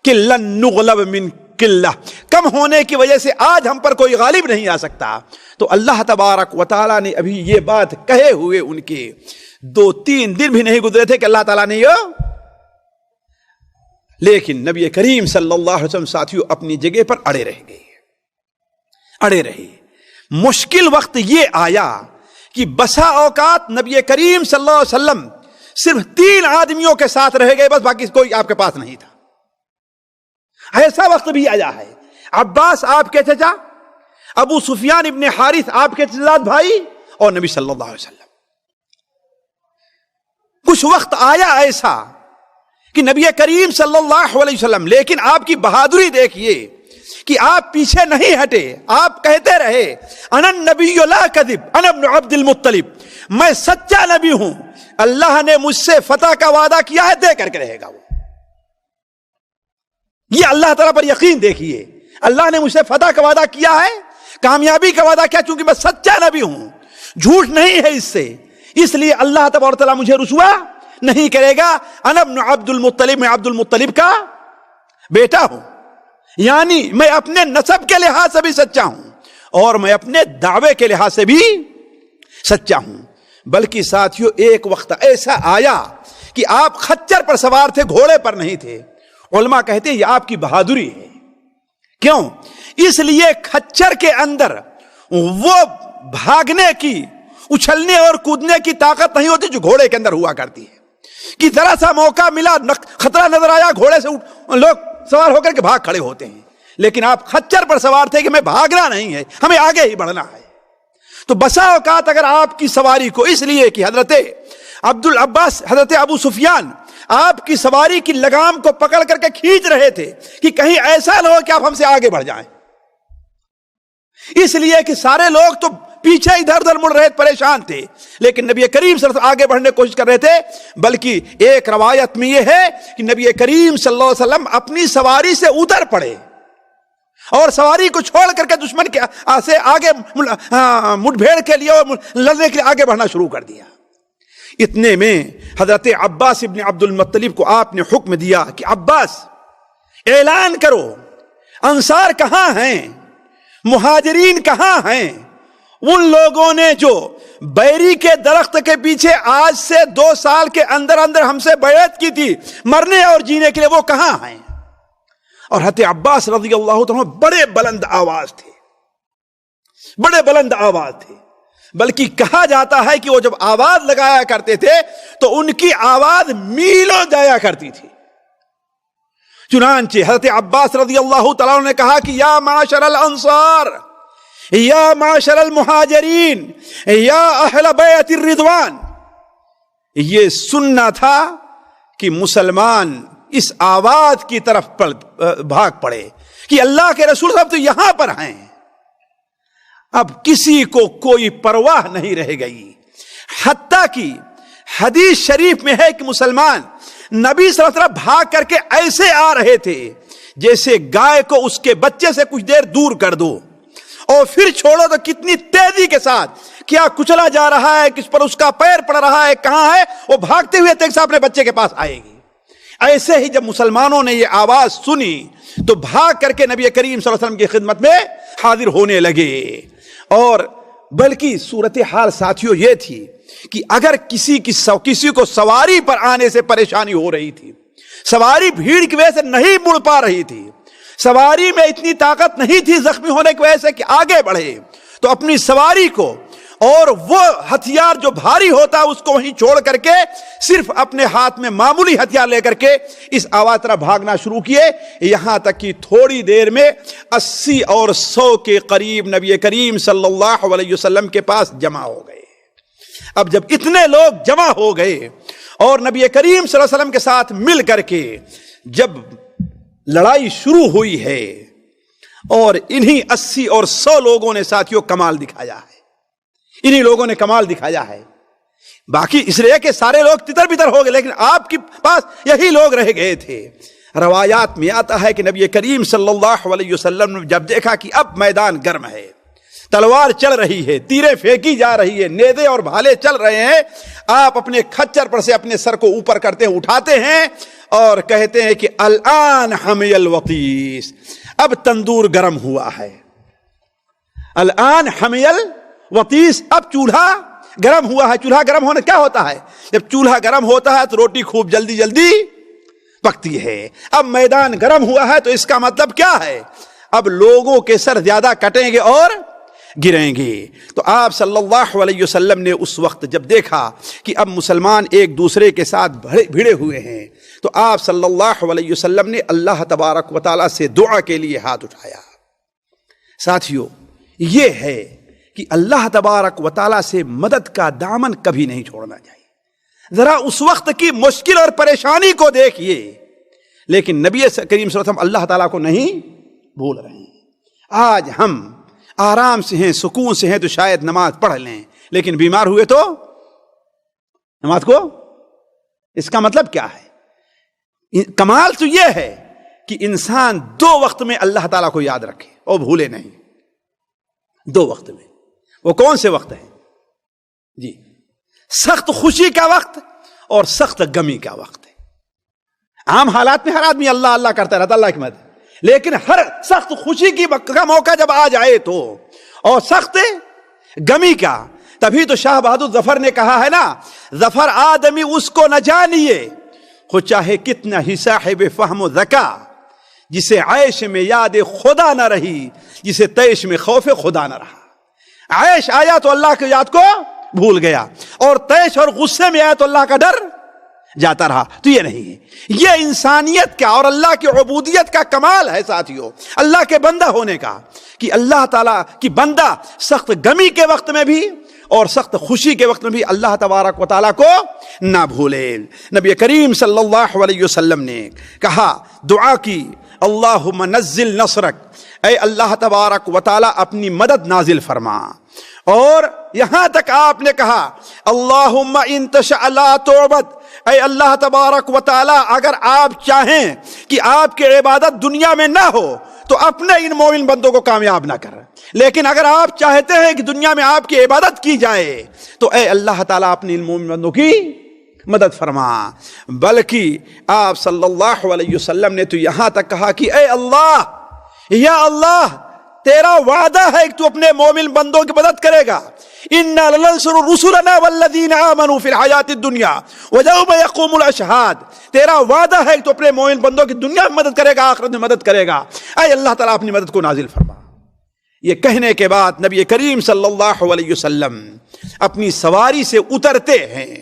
[SPEAKER 3] کہ لن نغلب من قلہ، کم ہونے کی وجہ سے آج ہم پر کوئی غالب نہیں آ سکتا۔ تو اللہ تبارک و تعالیٰ نے ابھی یہ بات کہے ہوئے ان کے 2-3 دن بھی نہیں گزرے تھے کہ اللہ تعالیٰ نے یہ، لیکن نبی کریم صلی اللہ علیہ وسلم ساتھیوں اپنی جگہ پر اڑے رہ گئے، اڑے رہے۔ مشکل وقت یہ آیا کہ بسا اوقات نبی کریم صلی اللہ علیہ وسلم صرف 3 آدمیوں کے ساتھ رہ گئے، بس باقی کوئی آپ کے پاس نہیں تھا۔ ایسا وقت بھی آیا ہے، عباس آپ کے چچا، ابو سفیان ابن حارث آپ کے چچا بھائی، اور نبی صلی اللہ علیہ وسلم۔ کچھ وقت آیا ایسا کہ نبی کریم صلی اللہ علیہ وسلم، لیکن آپ کی بہادری دیکھیے کہ آپ پیچھے نہیں ہٹے، آپ کہتے رہے انا النبی لا کذب انا ابن عبد المطلب، میں سچا نبی ہوں، اللہ نے مجھ سے فتح کا وعدہ کیا ہے، دے کر کے رہے گا وہ۔ یہ اللہ تعالیٰ پر یقین دیکھیے، اللہ نے مجھ سے فتح کا وعدہ کیا ہے، کامیابی کا وعدہ کیا، چونکہ میں سچا نبی ہوں، جھوٹ نہیں ہے اس سے، اس لیے اللہ تبارک و تعالیٰ مجھے رسوا نہیں کرے گا۔ انا ابن عبد المطلب، میں عبد المطلب کا بیٹا ہوں، یعنی میں اپنے نسب کے لحاظ سے بھی سچا ہوں اور میں اپنے دعوے کے لحاظ سے بھی سچا ہوں۔ بلکہ ساتھیوں ایک وقت ایسا آیا کہ آپ خچر پر سوار تھے، گھوڑے پر نہیں تھے۔ علماء کہتے ہیں یہ آپ کی بہادری ہے۔ کیوں؟ اس لیے خچر کے اندر وہ بھاگنے کی، اچھلنے اور کودنے کی طاقت نہیں ہوتی جو گھوڑے کے اندر ہوا کرتی ہے، کہ ذرا سا موقع ملا، خطرہ نظر آیا، گھوڑے سے لوگ سوار ہو کر کے بھاگ کھڑے ہوتے ہیں، لیکن آپ خچر پر سوار تھے کہ ہمیں بھاگنا نہیں ہے، ہمیں آگے ہی بڑھنا ہے۔ تو بسا اوقات اگر آپ کی سواری کو، اس لیے کہ حضرت عبد العباس، حضرت ابو سفیان آپ کی سواری کی لگام کو پکڑ کر کے کھینچ رہے تھے کہ کہیں ایسا نہ ہو کہ آپ ہم سے آگے بڑھ جائیں، اس لیے کہ سارے لوگ تو پیچھے ادھر ادھر مڑ رہے، پریشان تھے، لیکن نبی کریم صلی اللہ علیہ وسلم آگے بڑھنے کی کوشش کر رہے تھے۔ بلکہ ایک روایت میں یہ ہے کہ نبی کریم صلی اللہ علیہ وسلم اپنی سواری سے اتر پڑے اور سواری کو چھوڑ کر کے دشمن کے سے آگے مٹ بھیڑ کے لیے اور لڑنے کے لیے آگے بڑھنا شروع کر دیا۔ اتنے میں حضرت عباس ابن عبد المطلب کو آپ نے حکم دیا کہ عباس اعلان کرو انصار کہاں ہیں، مہاجرین کہاں ہیں، ان لوگوں نے جو بیری کے درخت کے پیچھے آج سے 2 سال کے اندر اندر ہم سے بیعت کی تھی مرنے اور جینے کے لیے، وہ کہاں ہیں؟ اور حضرت عباس رضی اللہ عنہ بڑے بلند آواز تھے، بڑے بلند آواز تھے، بلکہ کہا جاتا ہے کہ وہ جب آواز لگایا کرتے تھے تو ان کی آواز میلوں جایا کرتی تھی۔ چنانچہ حضرت عباس رضی اللہ تعالیٰ عنہ نے کہا کہ یا معاشر الانصار، یا معاشر المہاجرین، یا اہل بیعت الرضوان، یہ سننا تھا کہ مسلمان اس آواز کی طرف بھاگ پڑے کہ اللہ کے رسول صاحب تو یہاں پر ہیں۔ اب کسی کو کوئی پرواہ نہیں رہ گئی، حتیٰ کہ حدیث شریف میں ہے کہ مسلمان نبی صلی اللہ علیہ وسلم بھاگ کر کے ایسے آ رہے تھے جیسے گائے کو اس کے بچے سے کچھ دیر دور کر دو اور پھر چھوڑو تو کتنی تیزی کے ساتھ کیا کچلا جا رہا ہے، کس پر اس کا پیر پڑ رہا ہے، کہاں ہے، وہ بھاگتے ہوئے تیزی سے اپنے بچے کے پاس آئے گی۔ ایسے ہی جب مسلمانوں نے یہ آواز سنی تو بھاگ کر کے نبی کریم صلی اللہ علیہ وسلم کی خدمت میں حاضر ہونے لگے۔ اور بلکہ صورتحال ساتھیوں یہ تھی کہ اگر کسی کو سواری پر آنے سے پریشانی ہو رہی تھی، سواری بھیڑ کی وجہ سے نہیں مڑ پا رہی تھی، سواری میں اتنی طاقت نہیں تھی زخمی ہونے کی وجہ سے کہ آگے بڑھے، تو اپنی سواری کو اور وہ ہتھیار جو بھاری ہوتا ہے اس کو وہیں چھوڑ کر کے صرف اپنے ہاتھ میں معمولی ہتھیار لے کر کے اس آواز طرح بھاگنا شروع کیے، یہاں تک کہ تھوڑی دیر میں 80 اور 100 کے قریب نبی کریم صلی اللہ علیہ وسلم کے پاس جمع ہو گئے۔ اب جب اتنے لوگ جمع ہو گئے اور نبی کریم صلی اللہ علیہ وسلم کے ساتھ مل کر کے جب لڑائی شروع ہوئی ہے اور انہی 80 اور 100 لوگوں نے ساتھیوں کمال دکھایا ہے، انہی لوگوں نے کمال دکھایا ہے۔ باقی اس لیے کہ سارے لوگ تتر بتر ہو گئے، لیکن آپ کے پاس یہی لوگ رہ گئے تھے۔ روایات میں آتا ہے کہ نبی کریم صلی اللہ علیہ وسلم نے جب دیکھا کہ اب میدان گرم ہے، تلوار چل رہی ہے، تیریں پھینکی جا رہی ہے، نیزے اور بھالے چل رہے ہیں، آپ اپنے کھچر پر سے اپنے سر کو اوپر کرتے ہیں، اٹھاتے ہیں اور کہتے ہیں کہ الان حمی الوطیس، اب تندور گرم ہوا ہے، الان حمیل وطیس، اب چولہا گرم ہوا ہے. چولہا گرم ہونا کیا ہوتا ہے؟ جب چولہا گرم ہوتا ہے تو روٹی خوب جلدی جلدی پکتی ہے. اب میدان گرم ہوا ہے تو اس کا مطلب کیا ہے؟ اب لوگوں کے سر زیادہ کٹیں گے اور گریں گے. تو آپ صلی اللہ علیہ وسلم نے اس وقت جب دیکھا کہ اب مسلمان ایک دوسرے کے ساتھ بھیڑے ہوئے ہیں تو آپ صلی اللہ علیہ وسلم نے اللہ تبارک و تعالیٰ سے دعا کے لیے ہاتھ اٹھایا. ساتھیو، یہ ہے کہ اللہ تبارک و تعالیٰ سے مدد کا دامن کبھی نہیں چھوڑنا چاہیے. ذرا اس وقت کی مشکل اور پریشانی کو دیکھیے، لیکن نبی کریم صلی اللہ علیہ وسلم اللہ تعالیٰ کو نہیں بھول رہے ہیں. آج ہم آرام سے ہیں، سکون سے ہیں تو شاید نماز پڑھ لیں، لیکن بیمار ہوئے تو نماز کو، اس کا مطلب کیا ہے؟ کمال تو یہ ہے کہ انسان دو وقت میں اللہ تعالیٰ کو یاد رکھے اور بھولے نہیں. دو وقت میں، وہ کون سے وقت ہیں؟ جی، سخت خوشی کا وقت اور سخت غمی کا وقت ہے. عام حالات میں ہر آدمی اللہ اللہ کرتا رہتا، اللہ کی مدد، لیکن ہر سخت خوشی کا موقع جب آ جائے تو، اور سخت غمی کا، تبھی تو شاہ بہادر ظفر نے کہا ہے نا، ظفر آدمی اس کو نہ جانیے خود چاہے کتنا ہی صاحب فہم و ذکا، جسے عیش میں یاد خدا نہ رہی، جسے تیش میں خوف خدا نہ رہا. عیش آیا تو اللہ کی یاد کو بھول گیا، اور تیش اور غصے میں آیا تو اللہ کا ڈر جاتا رہا. تو یہ نہیں ہے، یہ انسانیت کا اور اللہ کی عبودیت کا کمال ہے ساتھیو، اللہ کے بندہ ہونے کا، کہ اللہ تعالیٰ کی بندہ سخت غمی کے وقت میں بھی اور سخت خوشی کے وقت میں بھی اللہ تبارک و تعالیٰ کو نہ بھولے. نبی کریم صلی اللہ علیہ وسلم نے کہا، دعا کی، اللہم نزل نصرک، اے اللہ تبارک و تعالیٰ اپنی مدد نازل فرما. اور یہاں تک آپ نے کہا، اللہم ان تشاء لا تعبد، اے اللہ تبارک و تعالیٰ اگر آپ چاہیں کہ آپ کی عبادت دنیا میں نہ ہو تو اپنے ان مومن بندوں کو کامیاب نہ کر، لیکن اگر آپ چاہتے ہیں کہ دنیا میں آپ کی عبادت کی جائے تو اے اللہ تعالیٰ اپنے ان مومن بندوں کی مدد فرما. بلکہ آپ صلی اللہ علیہ وسلم نے تو یہاں تک کہا کہ اے اللہ، یا اللہ، تیرا وعدہ ہے کہ تو اپنے مومن بندوں کی مدد کرے گا. اِنَّا لَنَنصُرُ رُسُلَنَا وَالَّذِينَ آمَنُوا فِي الْحَيَاةِ الدُّنْيَا وَيَوْمَ يَقُومُ الْأَشْهَادُ، تیرا وعدہ ہے کہ تو اپنے مومن بندوں کی دنیا میں مدد کرے گا، آخرت میں مدد کرے گا. اے اللہ تعالیٰ اپنی مدد کو نازل فرما. یہ کہنے کے بعد نبی کریم صلی اللہ علیہ وسلم اپنی سواری سے اترتے ہیں،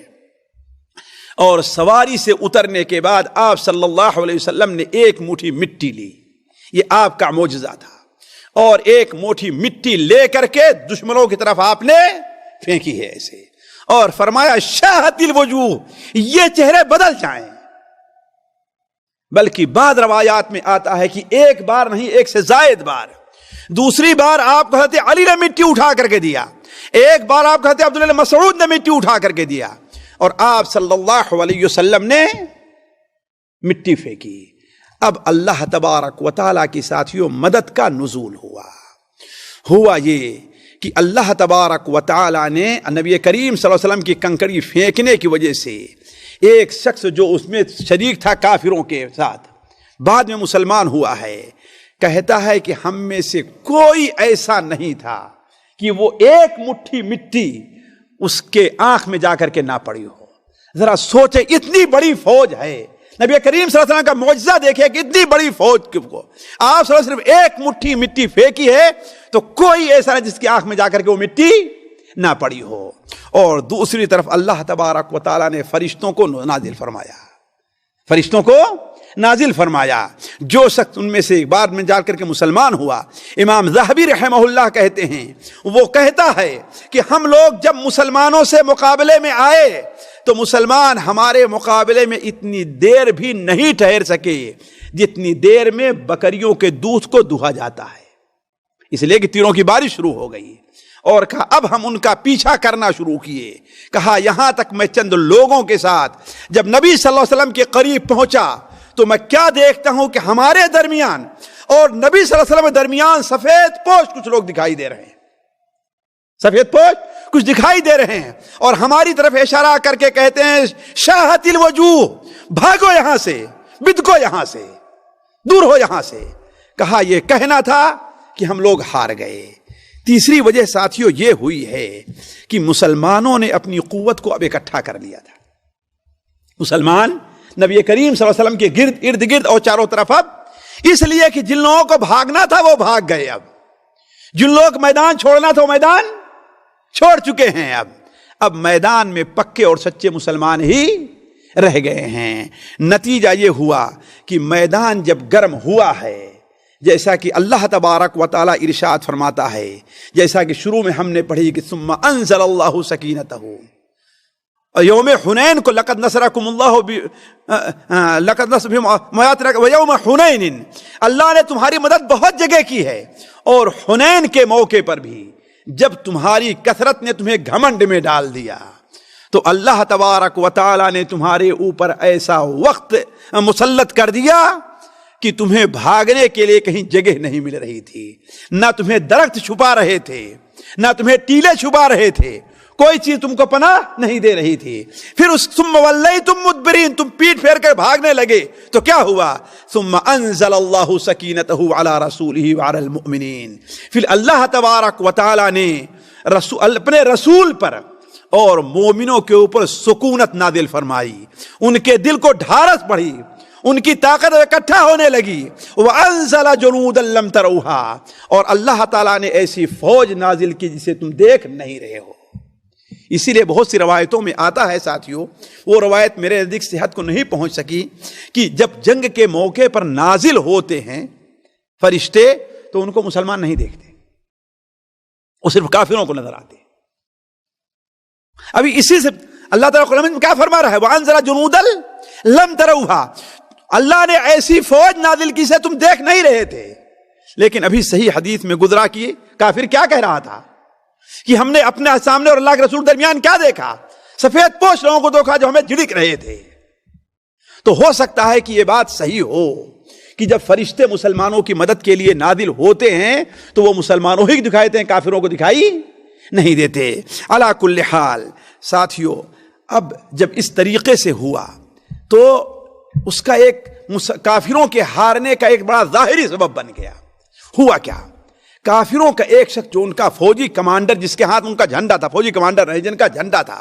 [SPEAKER 3] اور سواری سے اترنے کے بعد آپ صلی اللہ علیہ وسلم نے ایک مٹھی مٹی لی. یہ آپ کا معجزہ تھا، اور ایک موٹی مٹی لے کر کے دشمنوں کی طرف آپ نے پھینکی ہے ایسے، اور فرمایا شاہت الوجوہ، یہ چہرے بدل جائیں. بلکہ بعض روایات میں آتا ہے کہ ایک بار نہیں، ایک سے زائد بار. دوسری بار آپ کو حضرت علی نے مٹی اٹھا کر کے دیا، ایک بار آپ کو حضرت عبداللہ مسعود نے مٹی اٹھا کر کے دیا، اور آپ صلی اللہ علیہ وسلم نے مٹی پھینکی. اب اللہ تبارک و تعالیٰ کی ساتھیوں مدد کا نزول ہوا یہ کہ اللہ تبارک و تعالیٰ نے نبی کریم صلی اللہ علیہ وسلم کی کنکڑی پھینکنے کی وجہ سے ایک شخص جو اس میں شریک تھا کافروں کے ساتھ، بعد میں مسلمان ہوا ہے، کہتا ہے کہ ہم میں سے کوئی ایسا نہیں تھا کہ وہ ایک مٹھی مٹی اس کے آنکھ میں جا کر کے نہ پڑی ہو. ذرا سوچے، اتنی بڑی فوج ہے، نبی کریم صلی اللہ علیہ وسلم کا معجزہ دیکھیں کہ اتنی بڑی فوج کو آپ صلی اللہ علیہ وسلم ایک مٹھی مٹی پھینکی ہے تو کوئی ایسا نہیں جس کی آنکھ میں جا کر کے وہ مٹی نہ پڑی ہو. اور دوسری طرف اللہ تبارک و تعالیٰ نے فرشتوں کو نازل فرمایا، جو شخص ان میں سے ایک بار میں جا کر کے مسلمان ہوا. امام ذہبی رحمہ اللہ کہتے ہیں، وہ کہتا ہے کہ ہم لوگ جب مسلمانوں سے مقابلے میں آئے تو مسلمان ہمارے مقابلے میں اتنی دیر بھی نہیں ٹھہر سکے جتنی دیر میں بکریوں کے دودھ کو دہا جاتا ہے، اس لیے کہ تیروں کی بارش شروع ہو گئی. اور کہا اب ہم ان کا پیچھا کرنا شروع کیے. کہا یہاں تک میں چند لوگوں کے ساتھ جب نبی صلی اللہ علیہ وسلم کے قریب پہنچا تو میں کیا دیکھتا ہوں کہ ہمارے درمیان اور نبی صلی اللہ علیہ وسلم کے درمیان سفید پوش کچھ لوگ دکھائی دے رہے ہیں، سفید پوش کچھ دکھائی دے رہے ہیں، اور ہماری طرف اشارہ کر کے کہتے ہیں شاہت الوجوہ، بھاگو یہاں سے، بدکو یہاں سے، دور ہو یہاں سے. کہا یہ کہنا تھا کہ ہم لوگ ہار گئے۔ تیسری وجہ ساتھیوں یہ ہوئی ہے کہ مسلمانوں نے اپنی قوت کو اب اکٹھا کر لیا تھا۔ مسلمان نبی کریم صلی اللہ علیہ وسلم کے ارد گرد اور چاروں طرف اب اس لیے کہ جن لوگوں کو بھاگنا تھا وہ بھاگ گئے، اب جن لوگ میدان چھوڑنا تھا وہ میدان چھوڑ چکے ہیں، اب میدان میں پکے اور سچے مسلمان ہی رہ گئے ہیں۔ نتیجہ یہ ہوا کہ میدان جب گرم ہوا ہے، جیسا کہ اللہ تبارک و تعالی ارشاد فرماتا ہے، جیسا کہ شروع میں ہم نے پڑھی کہ ثم انزل اللہ سکینتہ، اور یوم حنین کو لقد نصرکم اللہ لقد نصرکم یوم حنین، اللہ نے تمہاری مدد بہت جگہ کی ہے، اور حنین کے موقع پر بھی جب تمہاری کثرت نے تمہیں گھمنڈ میں ڈال دیا تو اللہ تبارک و تعالی نے تمہارے اوپر ایسا وقت مسلط کر دیا کہ تمہیں بھاگنے کے لیے کہیں جگہ نہیں مل رہی تھی، نہ تمہیں درخت چھپا رہے تھے، نہ تمہیں ٹیلے چھپا رہے تھے، کوئی چیز تم کو پناہ نہیں دے رہی تھی۔ پھر اس ثم ولیتم مدبرین، تم پیٹ پھیر کر بھاگنے لگے تو کیا ہوا؟ ثم انزل اللہ سکینتہ علی رسولہ وعلی المؤمنین، پھر اللہ تبارک و تعالی نے اپنے رسول پر اور مومنوں کے اوپر سکونت نازل فرمائی، ان کے دل کو ڈھارس بڑھی، ان کی طاقت اکٹھا ہونے لگی۔ وَأَنزَلَ جُنُودًا لَّمْ تَرَوْهَا، اور اللہ تعالیٰ نے ایسی فوج نازل کی جسے تم دیکھ نہیں رہے ہو۔ اسی لیے بہت سی روایتوں میں آتا ہے ساتھیوں، وہ روایت میرے نزدیک صحت کو نہیں پہنچ سکی، کہ جب جنگ کے موقع پر نازل ہوتے ہیں فرشتے تو ان کو مسلمان نہیں دیکھتے، وہ صرف کافروں کو نظر آتے ہیں۔ ابھی اسی سے اللہ تعالیٰ قرآن میں کیا فرما رہا ہے؟ وَأَنزَلَ جُنُودًا لَّمْ تَرَوْهَا، اللہ نے ایسی فوج نازل کی سے تم دیکھ نہیں رہے تھے۔ لیکن ابھی صحیح حدیث میں گزرا کہ کافر کیا کہہ رہا تھا کہ ہم نے اپنے سامنے اور اللہ کے رسول درمیان کیا دیکھا؟ سفید پوش لوگوں کو دیکھا جو ہمیں جھڑک رہے تھے۔ تو ہو سکتا ہے کہ یہ بات صحیح ہو کہ جب فرشتے مسلمانوں کی مدد کے لیے نازل ہوتے ہیں تو وہ مسلمانوں ہی دکھائی دیتے ہیں، کافروں کو دکھائی نہیں دیتے۔ علی کل حال ساتھیوں، اب جب اس طریقے سے ہوا تو اس کا ایک کافروں کے ہارنے کا ایک بڑا ظاہری سبب بن گیا۔ ہوا کیا؟ کافروں کا ایک شخص جو ان کا فوجی کمانڈر، جس کے ہاتھ ان کا جھنڈا تھا، فوجی کمانڈر نہیں جن کا جھنڈا تھا،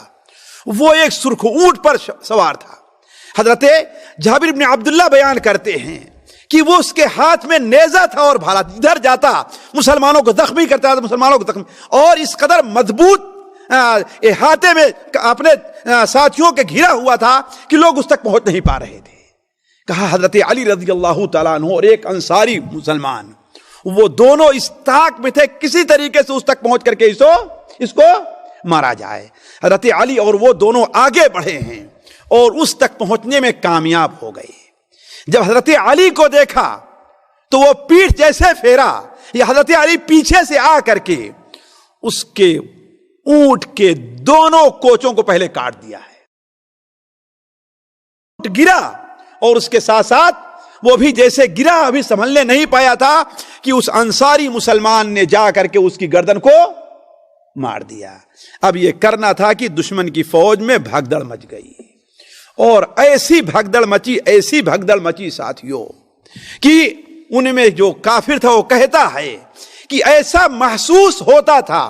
[SPEAKER 3] وہ ایک سرخ اونٹ پر سوار تھا۔ حضرت جابر بن عبداللہ بیان کرتے ہیں کہ وہ اس کے ہاتھ میں نیزہ تھا اور بھالا، ادھر جاتا مسلمانوں کو زخمی کرتا تھا، مسلمانوں کو زخمی، اور اس قدر مضبوط احاطے میں اپنے ساتھیوں کے گھرا ہوا تھا کہ لوگ اس تک پہنچ نہیں پا رہے تھے۔ کہا حضرت علی رضی اللہ تعالیٰ عنہ اور ایک انصاری مسلمان، وہ دونوں اس طاق میں تھے کسی طریقے سے اس تک پہنچ کر کے اس کو مارا جائے۔ حضرت علی اور وہ دونوں آگے بڑھے ہیں اور اس تک پہنچنے میں کامیاب ہو گئے۔ جب حضرت علی کو دیکھا تو وہ پیٹھ جیسے پھیرا، یہ حضرت علی پیچھے سے آ کر کے اس کے اونٹ کے دونوں کوچوں کو پہلے کاٹ دیا ہے۔ گرا اور اس کے ساتھ ساتھ وہ بھی جیسے گرا، ابھی سنبھلنے نہیں پایا تھا کہ اس انصاری مسلمان نے جا کر کے اس کی گردن کو مار دیا۔ اب یہ کرنا تھا کہ دشمن کی فوج میں بھگدڑ مچ گئی، اور ایسی بھگدڑ مچی ساتھیوں کہ ان میں جو کافر تھا وہ کہتا ہے کہ ایسا محسوس ہوتا تھا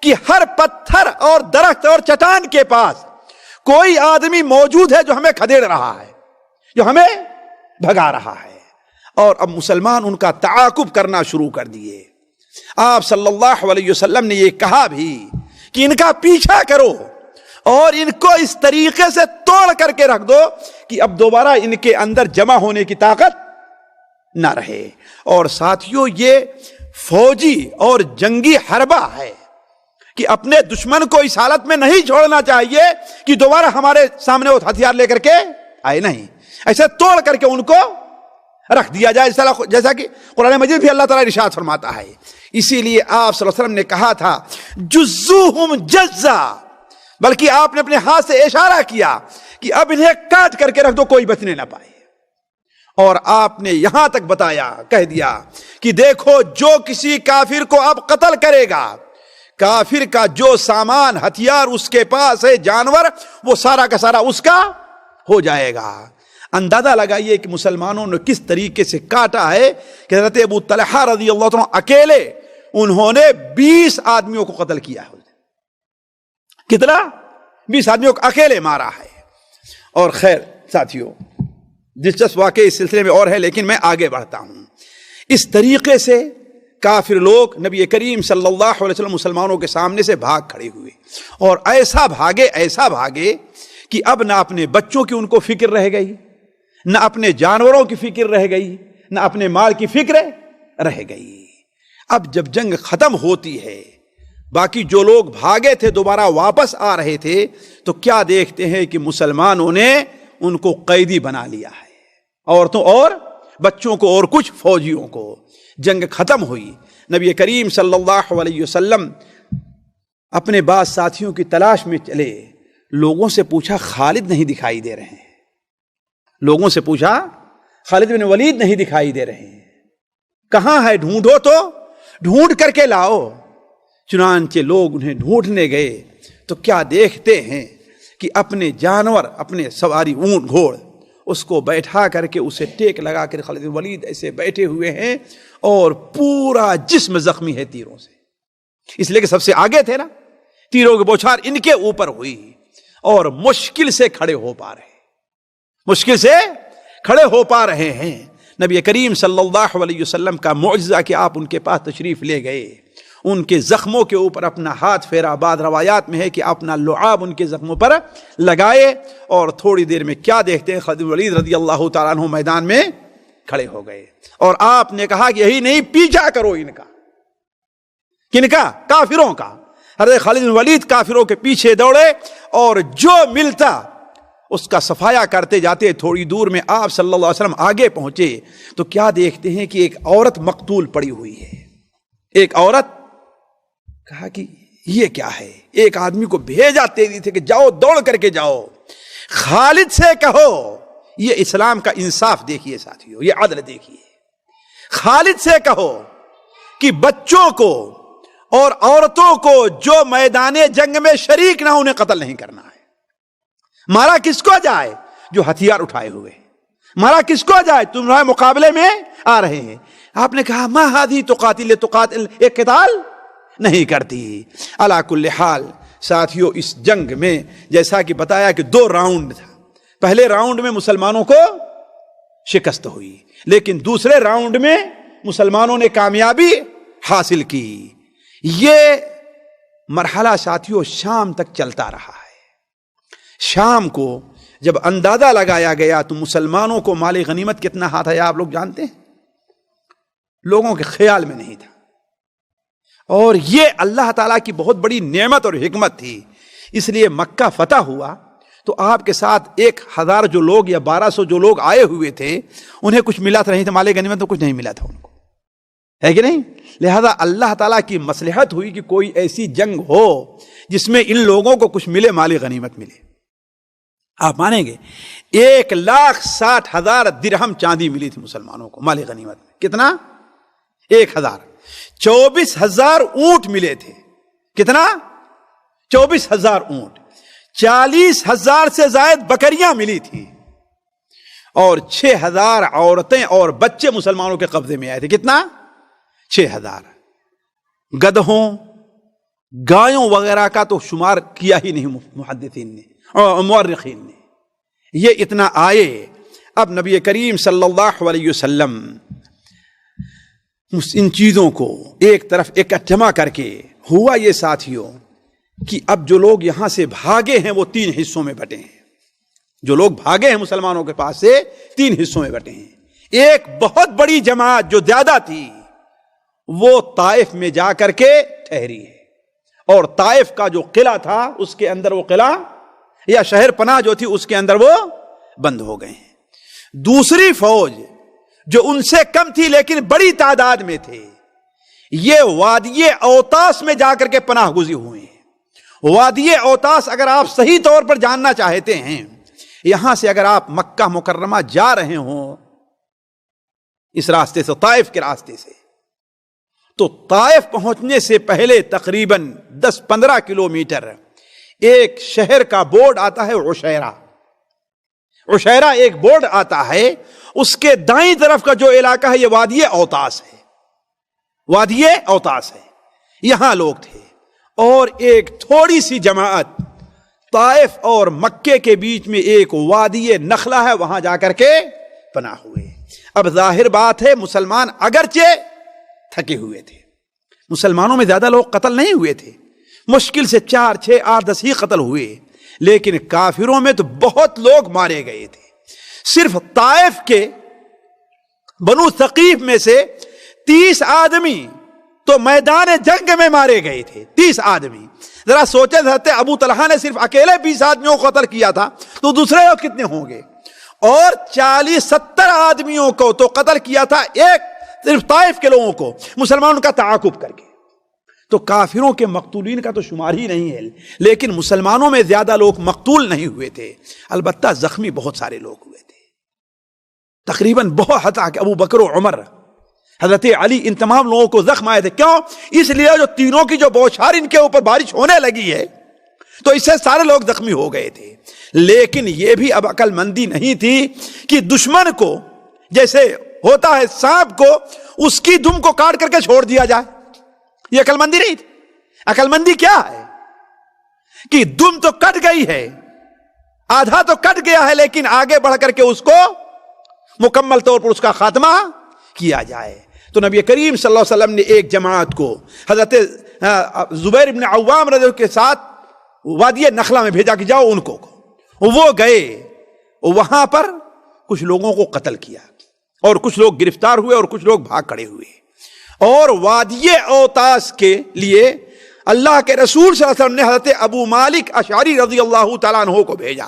[SPEAKER 3] کہ ہر پتھر اور درخت اور چٹان کے پاس کوئی آدمی موجود ہے جو ہمیں کھدیڑ رہا ہے، جو ہمیں بھگا رہا ہے۔ اور اب مسلمان ان کا تعاقب کرنا شروع کر دیے۔ آپ صلی اللہ علیہ وسلم نے یہ کہا بھی کہ ان کا پیچھا کرو اور ان کو اس طریقے سے توڑ کر کے رکھ دو کہ اب دوبارہ ان کے اندر جمع ہونے کی طاقت نہ رہے۔ اور ساتھیوں، یہ فوجی اور جنگی حربہ ہے کہ اپنے دشمن کو اس حالت میں نہیں چھوڑنا چاہیے کہ دوبارہ ہمارے سامنے وہ ہتھیار لے کر کے آئے، نہیں، ایسے توڑ کر کے ان کو رکھ دیا جائے، جیسا کہ قرآن مجید بھی اللہ تعالیٰ ارشاد فرماتا ہے۔ اسی لیے آپ صلی اللہ علیہ وسلم نے کہا تھا جزوہم جزا، بلکہ آپ نے اپنے ہاتھ سے اشارہ کیا کہ اب انہیں کاٹ کر کے رکھ دو، کوئی بچنے نہ پائے۔ اور آپ نے یہاں تک بتایا، کہہ دیا کہ دیکھو جو کسی کافر کو اب قتل کرے گا، کافر کا جو سامان ہتھیار اس کے پاس ہے، جانور، وہ سارا کا سارا اس کا ہو جائے گا۔ اندازہ لگائیے کہ مسلمانوں نے کس طریقے سے کاٹا ہے کہ حضرت ابو طلحہ رضی اللہ عنہ اکیلے انہوں نے 20 آدمیوں کو قتل کیا ہے. کتنا؟ 20 آدمیوں کو اکیلے مارا ہے. اور خیر ساتھیوں، دلچسپ واقعہ اس سلسلے میں اور ہے، لیکن میں آگے بڑھتا ہوں. اس طریقے سے کافر لوگ نبی کریم صلی اللہ علیہ وسلم مسلمانوں کے سامنے سے بھاگ کھڑے ہوئے، اور ایسا بھاگے کہ اب نہ اپنے بچوں کی ان کو فکر رہ گئی، نہ اپنے جانوروں کی فکر رہ گئی، نہ اپنے مال کی فکر رہ گئی. اب جب جنگ ختم ہوتی ہے، باقی جو لوگ بھاگے تھے دوبارہ واپس آ رہے تھے، تو کیا دیکھتے ہیں کہ مسلمانوں نے ان کو قیدی بنا لیا ہے، عورتوں اور بچوں کو اور کچھ فوجیوں کو. جنگ ختم ہوئی، نبی کریم صلی اللہ علیہ وسلم اپنے بعض ساتھیوں کی تلاش میں چلے. لوگوں سے پوچھا خالد نہیں دکھائی دے رہے ہیں، لوگوں سے پوچھا خالد بن ولید نہیں دکھائی دے رہے ہیں، کہاں ہے؟ ڈھونڈو تو ڈھونڈ کر کے لاؤ. چنانچہ لوگ انہیں ڈھونڈنے گئے تو کیا دیکھتے ہیں کہ اپنے جانور، اپنے سواری اونٹ گھوڑ، اس کو بیٹھا کر کے اسے ٹیک لگا کر خالد بن ولید ایسے بیٹھے ہوئے ہیں، اور پورا جسم زخمی ہے تیروں سے، اس لیے کہ سب سے آگے تھے نا. تیروں کی بوچھار ان کے اوپر ہوئی اور مشکل سے کھڑے ہو پا رہے ہیں. نبی کریم صلی اللہ علیہ وسلم کا معجزہ کہ آپ ان کے پاس تشریف لے گئے، ان کے زخموں کے اوپر اپنا ہاتھ پھیرا. بعض روایات میں ہے کہ اپنا لعاب ان کے زخموں پر لگائے، اور تھوڑی دیر میں کیا دیکھتے ہیں؟ خالد بن ولید رضی اللہ تعالیٰ عنہ میدان میں کھڑے ہو گئے، اور آپ نے کہا کہ یہی نہیں، پیچھا کرو ان کا. کن کا؟ کافروں کا. حضرت خالد بن ولید کافروں کے پیچھے دوڑے، اور جو ملتا اس کا صفایا کرتے جاتے. تھوڑی دور میں آپ صلی اللہ علیہ وسلم آگے پہنچے تو کیا دیکھتے ہیں کہ ایک عورت مقتول پڑی ہوئی ہے. ایک عورت. کہا کہ یہ کیا ہے؟ ایک آدمی کو بھیجا تیزی سے کہ جاؤ، دوڑ کر کے جاؤ، خالد سے کہو. یہ اسلام کا انصاف دیکھیے ساتھیو، یہ عدل دیکھیے. خالد سے کہو کہ بچوں کو اور عورتوں کو جو میدان جنگ میں شریک نہ انہیں قتل نہیں کرنا ہے. مارا کس کو جائے؟ جو ہتھیار اٹھائے ہوئے. مارا کس کو جائے؟ تمہارے مقابلے میں آ رہے ہیں. آپ نے کہا ما ہادی تقاتل ایک قتال نہیں کرتی. علی کل حال ساتھیوں، اس جنگ میں جیسا کہ بتایا کہ 2 راؤنڈ تھا. پہلے راؤنڈ میں مسلمانوں کو شکست ہوئی، لیکن دوسرے راؤنڈ میں مسلمانوں نے کامیابی حاصل کی. یہ مرحلہ ساتھیوں شام تک چلتا رہا ہے. شام کو جب اندازہ لگایا گیا تو مسلمانوں کو مال غنیمت کتنا ہاتھ ہے آپ لوگ جانتے ہیں؟ لوگوں کے خیال میں نہیں تھا. اور یہ اللہ تعالیٰ کی بہت بڑی نعمت اور حکمت تھی. اس لیے مکہ فتح ہوا تو آپ کے ساتھ 1000 جو لوگ یا 1200 جو لوگ آئے ہوئے تھے، انہیں کچھ ملا تھا نہیں تھا، مال غنیمت تو کچھ نہیں ملا تھا ان کو، ہے کہ نہیں؟ لہذا اللہ تعالیٰ کی مصلحت ہوئی کہ کوئی ایسی جنگ ہو جس میں ان لوگوں کو کچھ ملے، مال غنیمت ملے. آپ مانیں گے 1,60,000 درہم چاندی ملی تھی مسلمانوں کو مال غنیمت میں. کتنا؟ 1000. 24,000 اونٹ ملے تھے. کتنا؟ 24,000 اونٹ. 40,000 سے زائد بکریاں ملی تھی، اور 6,000 عورتیں اور بچے مسلمانوں کے قبضے میں آئے تھے. کتنا؟ 6,000. گدھوں، گایوں وغیرہ کا تو شمار کیا ہی نہیں محدثین نے اور مورخین نے. یہ اتنا آئے. اب نبی کریم صلی اللہ علیہ وسلم ان چیزوں کو ایک طرف اکٹھا کر کے، ہوا یہ ساتھیوں کہ اب جو لوگ یہاں سے بھاگے ہیں وہ 3 حصوں میں بٹے ہیں. جو لوگ بھاگے ہیں مسلمانوں کے پاس سے 3 حصوں میں بٹے ہیں. ایک بہت بڑی جماعت جو زیادہ تھی وہ طائف میں جا کر کے ٹھہری ہے، اور طائف کا جو قلعہ تھا اس کے اندر وہ قلعہ یا شہر پناہ جو تھی اس کے اندر وہ بند ہو گئے ہیں. دوسری فوج جو ان سے کم تھی لیکن بڑی تعداد میں تھے، یہ وادی اوتاس میں جا کر کے پناہ گزی ہوئے ہیں. وادی اوتاس اگر آپ صحیح طور پر جاننا چاہتے ہیں، یہاں سے اگر آپ مکہ مکرمہ جا رہے ہوں اس راستے سے، طائف کے راستے سے، تو طائف پہنچنے سے پہلے تقریباً 10-15 کلومیٹر ایک شہر کا بورڈ آتا ہے عشیرہ. عشیرہ ایک بورڈ آتا ہے، اس کے دائیں طرف کا جو علاقہ ہے یہ وادی اوتاس ہے، وادی اوتاس ہے، یہاں لوگ تھے، اور ایک تھوڑی سی جماعت طائف اور مکے کے بیچ میں ایک وادی نخلا ہے، وہاں جا کر کے پناہ ہوئے۔ اب ظاہر بات ہے مسلمان اگرچہ تھکے ہوئے تھے، مسلمانوں میں زیادہ لوگ قتل نہیں ہوئے تھے، مشکل سے 4 6 8 10 ہی قتل ہوئے، لیکن کافروں میں تو بہت لوگ مارے گئے تھے۔ صرف طائف کے بنو ثقیف میں سے 30 آدمی تو میدان جنگ میں مارے گئے تھے، 30 آدمی۔ ذرا سوچیں، حضرت ابو طلحہ نے صرف اکیلے 20 آدمیوں کو قتل کیا تھا، تو دوسرے لوگ کتنے ہوں گے؟ اور 40 70 آدمیوں کو تو قتل کیا تھا ایک صرف طائف کے لوگوں کو، مسلمانوں کا تعاقب کر کے۔ تو کافروں کے مقتولین کا تو شمار ہی نہیں ہے، لیکن مسلمانوں میں زیادہ لوگ مقتول نہیں ہوئے تھے، البتہ زخمی بہت سارے لوگ ہوئے تھے، تقریباً بہت، حتیٰ کہ ابو بکر و عمر، حضرت علی، ان تمام لوگوں کو زخم آئے تھے۔ کیوں؟ اس لیے جو تینوں کی جو بوچھار ان کے اوپر بارش ہونے لگی ہے، تو اس سے سارے لوگ زخمی ہو گئے تھے۔ لیکن یہ بھی اب عقل مندی نہیں تھی کہ دشمن کو، جیسے ہوتا ہے سانپ کو، اس کی دم کو کاٹ کر کے چھوڑ دیا جائے، یہ عقل مندی نہیں تھی۔ عقل مندی کیا ہے کہ دم تو کٹ گئی ہے، آدھا تو کٹ گیا ہے، لیکن آگے بڑھ کر کے اس کو مکمل طور پر اس کا خاتمہ کیا جائے۔ تو نبی کریم صلی اللہ علیہ وسلم نے ایک جماعت کو حضرت زبیر بن عوام رضی اللہ کے ساتھ وادی نخلا میں بھیجا کہ جاؤ ان کو، وہ گئے، وہاں پر کچھ لوگوں کو قتل کیا، اور کچھ لوگ گرفتار ہوئے اور کچھ لوگ بھاگ کھڑے ہوئے۔ اور وادی اوتاس کے لیے اللہ کے رسول صلی اللہ علیہ وسلم نے حضرت ابو مالک اشعری رضی اللہ تعالیٰ عنہ کو بھیجا،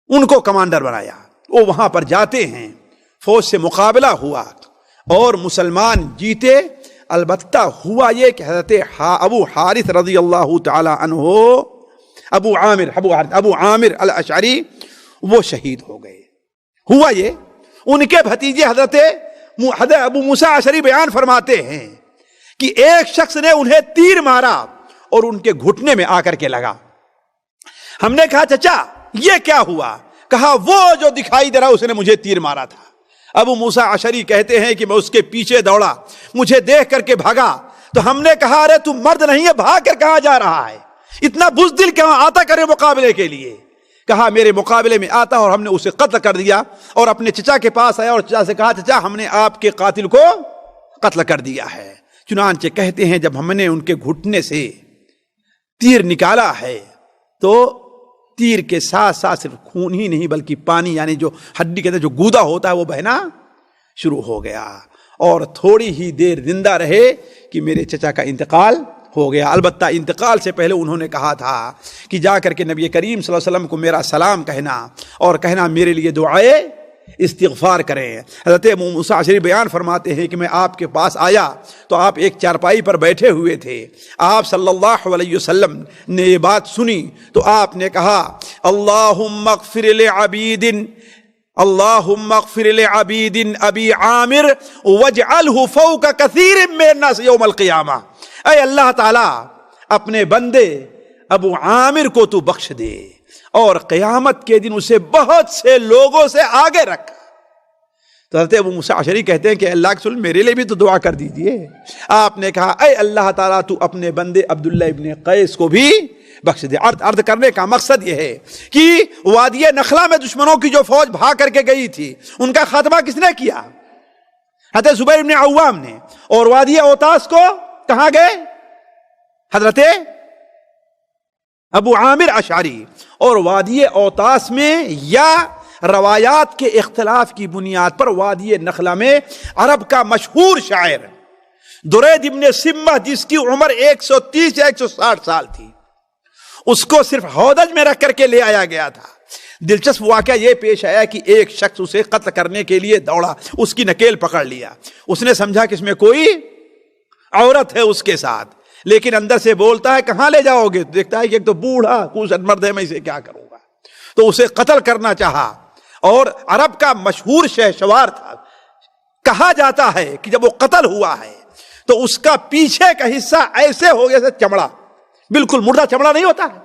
[SPEAKER 3] ان کو کمانڈر بنایا۔ وہ وہاں پر جاتے ہیں، فوج سے مقابلہ ہوا اور مسلمان جیتے۔ البتہ ہوا یہ کہ حضرت ابو حارث رضی اللہ تعالی عنہ، ابو عامر الاشعری، وہ شہید ہو گئے۔ ہوا یہ، ان کے بھتیجے حضرت ابو موسیٰ اشعری بیان فرماتے ہیں کہ ایک شخص نے انہیں تیر مارا اور ان کے گھٹنے میں آ کر کے لگا۔ ہم نے کہا چچا یہ کیا ہوا؟ کہا وہ جو دکھائی دے رہا اس نے مجھے تیر مارا تھا۔ ابو موسیٰ اشعری کہتے ہیں کہ میں اس کے پیچھے دوڑا، مجھے دیکھ کر کے بھاگا، تو ہم نے کہا ارے تم مرد نہیں ہے، بھاگ کر کہاں جا رہا ہے؟ اتنا بزدل کہاں آتا کرے مقابلے کے لیے؟ کہا میرے مقابلے میں آتا، اور ہم نے اسے قتل کر دیا، اور اپنے چچا کے پاس آیا اور چچا سے کہا چچا ہم نے آپ کے قاتل کو قتل کر دیا ہے۔ چنانچہ کہتے ہیں جب ہم نے ان کے گھٹنے سے تیر نکالا ہے تو تیر کے ساتھ ساتھ صرف خون ہی نہیں بلکہ پانی، یعنی جو ہڈی کے اندر جو گودا ہوتا ہے وہ بہنا شروع ہو گیا، اور تھوڑی ہی دیر زندہ رہے کہ میرے چچا کا انتقال ہو گیا۔ البتہ انتقال سے پہلے انہوں نے کہا تھا کہ جا کر کے نبی کریم صلی اللہ علیہ وسلم کو میرا سلام کہنا، اور کہنا میرے لیے دعائے استغفار کریں۔ حضرت ابو موسیٰ اشعری بیان فرماتے ہیں کہ میں آپ کے پاس آیا تو آپ ایک چارپائی پر بیٹھے ہوئے تھے، آپ صلی اللہ علیہ وسلم نے یہ بات سنی تو آپ نے کہا اللہم اغفر لعبید ابی عامر واجعلہ فوق کثیر من الناس یوم القیامہ۔ اے اللہ تعالیٰ اپنے بندے ابو عامر کو تو بخش دے، اور قیامت کے دن اسے بہت سے لوگوں سے آگے رکھ۔ تو حضرت ابو موسیٰ اشعری کہتے ہیں کہ اللہ کے رسول میرے لیے بھی تو دعا کر دیجئے۔ آپ نے کہا اے اللہ تعالیٰ تو اپنے بندے عبداللہ ابن قیس کو بھی بخش دے۔ عرض کرنے کا مقصد یہ ہے کہ وادی نخلا میں دشمنوں کی جو فوج بھاگ کر کے گئی تھی ان کا خاتمہ کس نے کیا؟ حضرت زبیر ابن عوام نے۔ اور وادی اوتاس کو کہاں گئے؟ حضرت ابو عامر اشعری۔ اور وادی اوتاس میں یا روایات کے اختلاف کی بنیاد پر وادی نخلا میں عرب کا مشہور شاعر درید ابن سمہ، جس کی عمر 130 یا 160 سال تھی، اس کو صرف ہودج میں رکھ کر کے لے آیا گیا تھا۔ دلچسپ واقعہ یہ پیش آیا کہ ایک شخص اسے قتل کرنے کے لیے دوڑا، اس کی نکیل پکڑ لیا، اس نے سمجھا کہ اس میں کوئی عورت ہے اس کے ساتھ، لیکن اندر سے بولتا ہے کہاں لے جاؤ گے؟ دیکھتا ہے کہ ایک تو بوڑھا کچھ مرد ہے، میں اسے کیا کروں گا؟ تو اسے قتل کرنا چاہا، اور عرب کا مشہور شہسوار تھا۔ کہا جاتا ہے کہ جب وہ قتل ہوا ہے تو اس کا پیچھے کا حصہ ایسے ہو گیا جیسے چمڑا، بالکل مردہ چمڑا نہیں ہوتا ہے،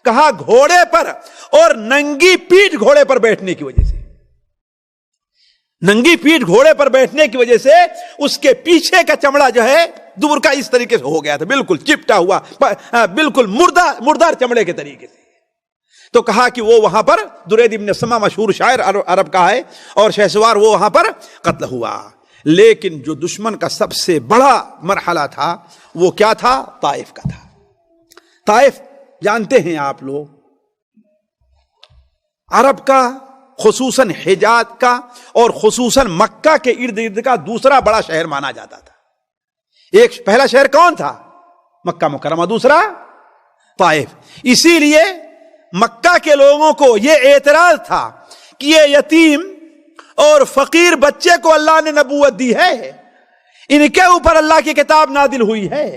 [SPEAKER 3] کہا گھوڑے پر اور ننگی پیٹھ گھوڑے پر بیٹھنے کی وجہ سے، ننگی پیٹھ گھوڑے پر بیٹھنے کی وجہ سے اس کے پیچھے کا چمڑا جو ہے دور کا اس طریقے سے ہو گیا تھا، بالکل چپٹا ہوا، بالکل مردار چمڑے کے طریقے سے. تو کہا کہ وہ وہاں پر درید ابن سما مشہور شاعر عرب کا ہے اور شہسوار، وہ وہاں پر قتل ہوا. لیکن جو دشمن کا سب سے بڑا مرحلہ تھا وہ کیا تھا؟ طائف کا تھا. طائف جانتے ہیں آپ لوگ، عرب کا خصوصاً حجاز کا اور خصوصاً مکہ کے ارد گرد کا دوسرا بڑا شہر مانا جاتا تھا. ایک پہلا شہر کون تھا؟ مکہ مکرمہ، دوسرا طائف. اسی لیے مکہ کے لوگوں کو یہ اعتراض تھا کہ یہ یتیم اور فقیر بچے کو اللہ نے نبوت دی ہے، ان کے اوپر اللہ کی کتاب نازل ہوئی ہے.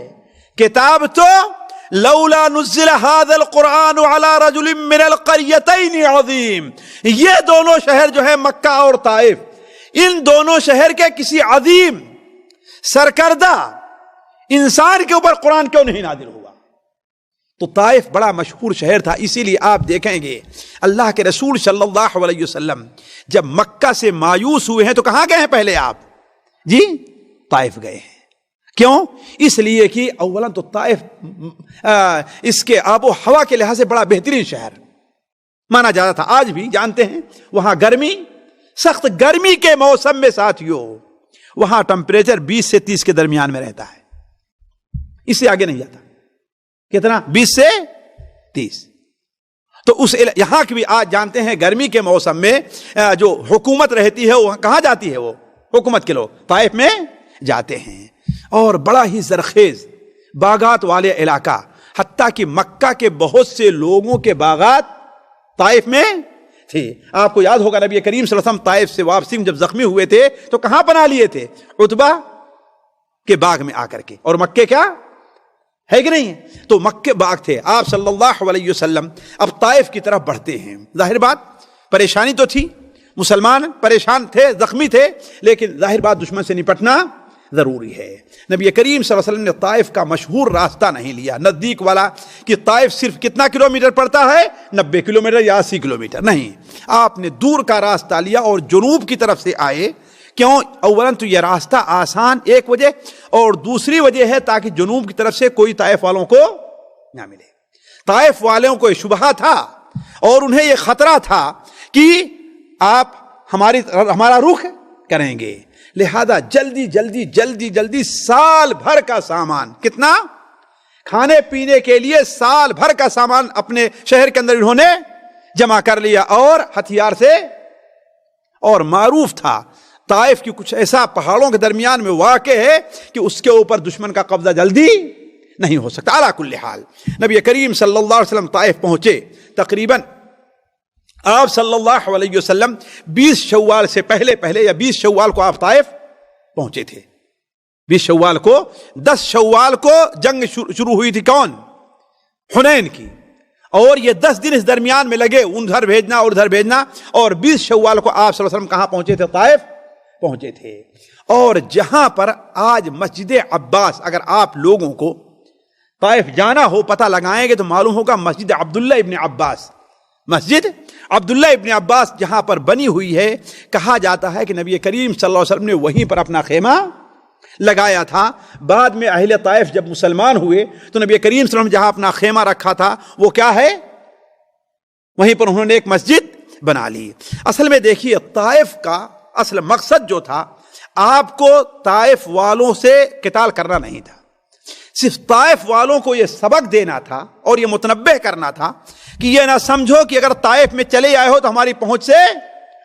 [SPEAKER 3] کتاب تو لولا نزل هذا القرآن على رجل من القريتين عظیم، یہ دونوں شہر جو ہے مکہ اور طائف، ان دونوں شہر کے کسی عظیم سرکردہ انسان کے اوپر قرآن کیوں نہیں نازل ہوا؟ تو طائف بڑا مشہور شہر تھا. اسی لیے آپ دیکھیں گے اللہ کے رسول صلی اللہ علیہ وسلم جب مکہ سے مایوس ہوئے ہیں تو کہاں گئے ہیں پہلے آپ؟ جی طائف گئے ہیں. کیوں؟ اس لیے کہ اولا تو طائف اس کے آب و ہوا کے لحاظ سے بڑا بہترین شہر مانا جاتا تھا. آج بھی جانتے ہیں وہاں گرمی، سخت گرمی کے موسم میں ساتھیوں وہاں ٹمپریچر 20 سے 30 کے درمیان میں رہتا ہے، اس سے آگے نہیں جاتا. کتنا؟ 20 سے 30. تو اس یہاں کی بھی آج جانتے ہیں گرمی کے موسم میں جو حکومت رہتی ہے وہ کہاں جاتی ہے؟ وہ حکومت کے لوگ طائف میں جاتے ہیں. اور بڑا ہی زرخیز باغات والے علاقہ، حتیٰ کہ مکہ کے بہت سے لوگوں کے باغات طائف میں تھے. آپ کو یاد ہوگا نبی کریم صلی اللہ علیہ وسلم طائف سے واپسی میں جب زخمی ہوئے تھے تو کہاں پناہ لیے تھے؟ عتبہ کے باغ میں آ کر کے. اور مکے کیا ہے کہ نہیں؟ تو مکے باغ تھے. آپ صلی اللہ علیہ وسلم اب طائف کی طرف بڑھتے ہیں. ظاہر بات پریشانی تو تھی، مسلمان پریشان تھے، زخمی تھے، لیکن ظاہر بات دشمن سے نپٹنا ضروری ہے. نبی کریم صلی اللہ علیہ وسلم نے طائف کا مشہور راستہ نہیں لیا نزدیک والا کہ طائف صرف کتنا کلومیٹر پڑتا ہے؟ 90 کلومیٹر یا 80 کلومیٹر. نہیں، آپ نے دور کا راستہ لیا اور جنوب کی طرف سے آئے. کیوں؟ اولاً تو یہ راستہ آسان ایک وجہ، اور دوسری وجہ ہے تاکہ جنوب کی طرف سے کوئی طائف والوں کو نہ ملے. طائف والوں کو یہ شبہہ تھا اور انہیں یہ خطرہ تھا کہ آپ ہمارا رخ کریں گے، لہذا جلدی جلدی جلدی جلدی سال بھر کا سامان، کتنا؟ کھانے پینے کے لیے سال بھر کا سامان اپنے شہر کے اندر انہوں نے جمع کر لیا اور ہتھیار سے. اور معروف تھا طائف کی کچھ ایسا پہاڑوں کے درمیان میں واقع ہے کہ اس کے اوپر دشمن کا قبضہ جلدی نہیں ہو سکتا. علی کل حال نبی کریم صلی اللہ علیہ وسلم طائف پہنچے. تقریباً آپ صلی اللہ علیہ وسلم 20 شوال سے پہلے یا 20 شوال کو آپ طائف پہنچے تھے. 20 شوال کو، 10 شوال کو جنگ شروع ہوئی تھی کون؟ حنین کی. اور یہ 10 دن اس درمیان میں لگے، ادھر بھیجنا اور ادھر بھیجنا. اور 20 شوال کو آپ صلی اللہ علیہ وسلم کہاں پہنچے تھے؟ طائف پہنچے تھے. اور جہاں پر آج مسجد عباس، اگر آپ لوگوں کو طائف جانا ہو پتہ لگائیں گے تو معلوم ہوگا مسجد عبداللہ ابن عباس، مسجد عبداللہ ابن عباس جہاں پر بنی ہوئی ہے. کہا جاتا ہے کہ نبی کریم صلی اللہ علیہ وسلم نے وہیں پر اپنا خیمہ لگایا تھا. بعد میں اہل طائف جب مسلمان ہوئے تو نبی کریم صلی اللہ علیہ وسلم جہاں اپنا خیمہ رکھا تھا وہ کیا ہے؟ وہیں پر انہوں نے ایک مسجد بنا لی. اصل میں دیکھیے طائف کا اصل مقصد جو تھا، آپ کو طائف والوں سے قتال کرنا نہیں تھا، صرف طائف والوں کو یہ سبق دینا تھا اور یہ متنبہ کرنا تھا کہ یہ نہ سمجھو کہ اگر طائف میں چلے آئے ہو تو ہماری پہنچ سے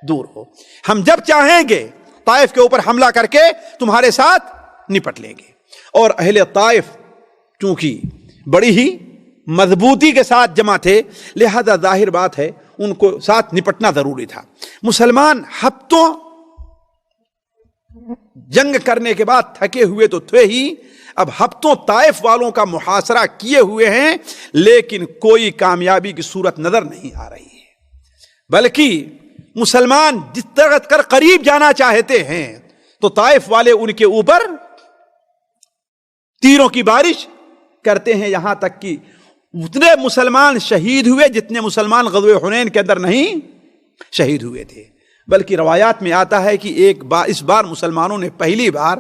[SPEAKER 3] دور ہو. ہم جب چاہیں گے طائف کے اوپر حملہ کر کے تمہارے ساتھ نپٹ لیں گے. اور اہل طائف چونکہ بڑی ہی مضبوطی کے ساتھ جمع تھے، لہذا ظاہر بات ہے ان کو ساتھ نپٹنا ضروری تھا. مسلمان ہفتوں جنگ کرنے کے بعد تھکے ہوئے تو تھے ہی، اب ہفتوں طائف والوں کا محاصرہ کیے ہوئے ہیں، لیکن کوئی کامیابی کی صورت نظر نہیں آ رہی ہے. بلکہ مسلمان جس طرح کر قریب جانا چاہتے ہیں تو طائف والے ان کے اوپر تیروں کی بارش کرتے ہیں، یہاں تک کہ اتنے مسلمان شہید ہوئے جتنے مسلمان غزوہ حنین کے اندر نہیں شہید ہوئے تھے. بلکہ روایات میں آتا ہے کہ اس بار مسلمانوں نے پہلی بار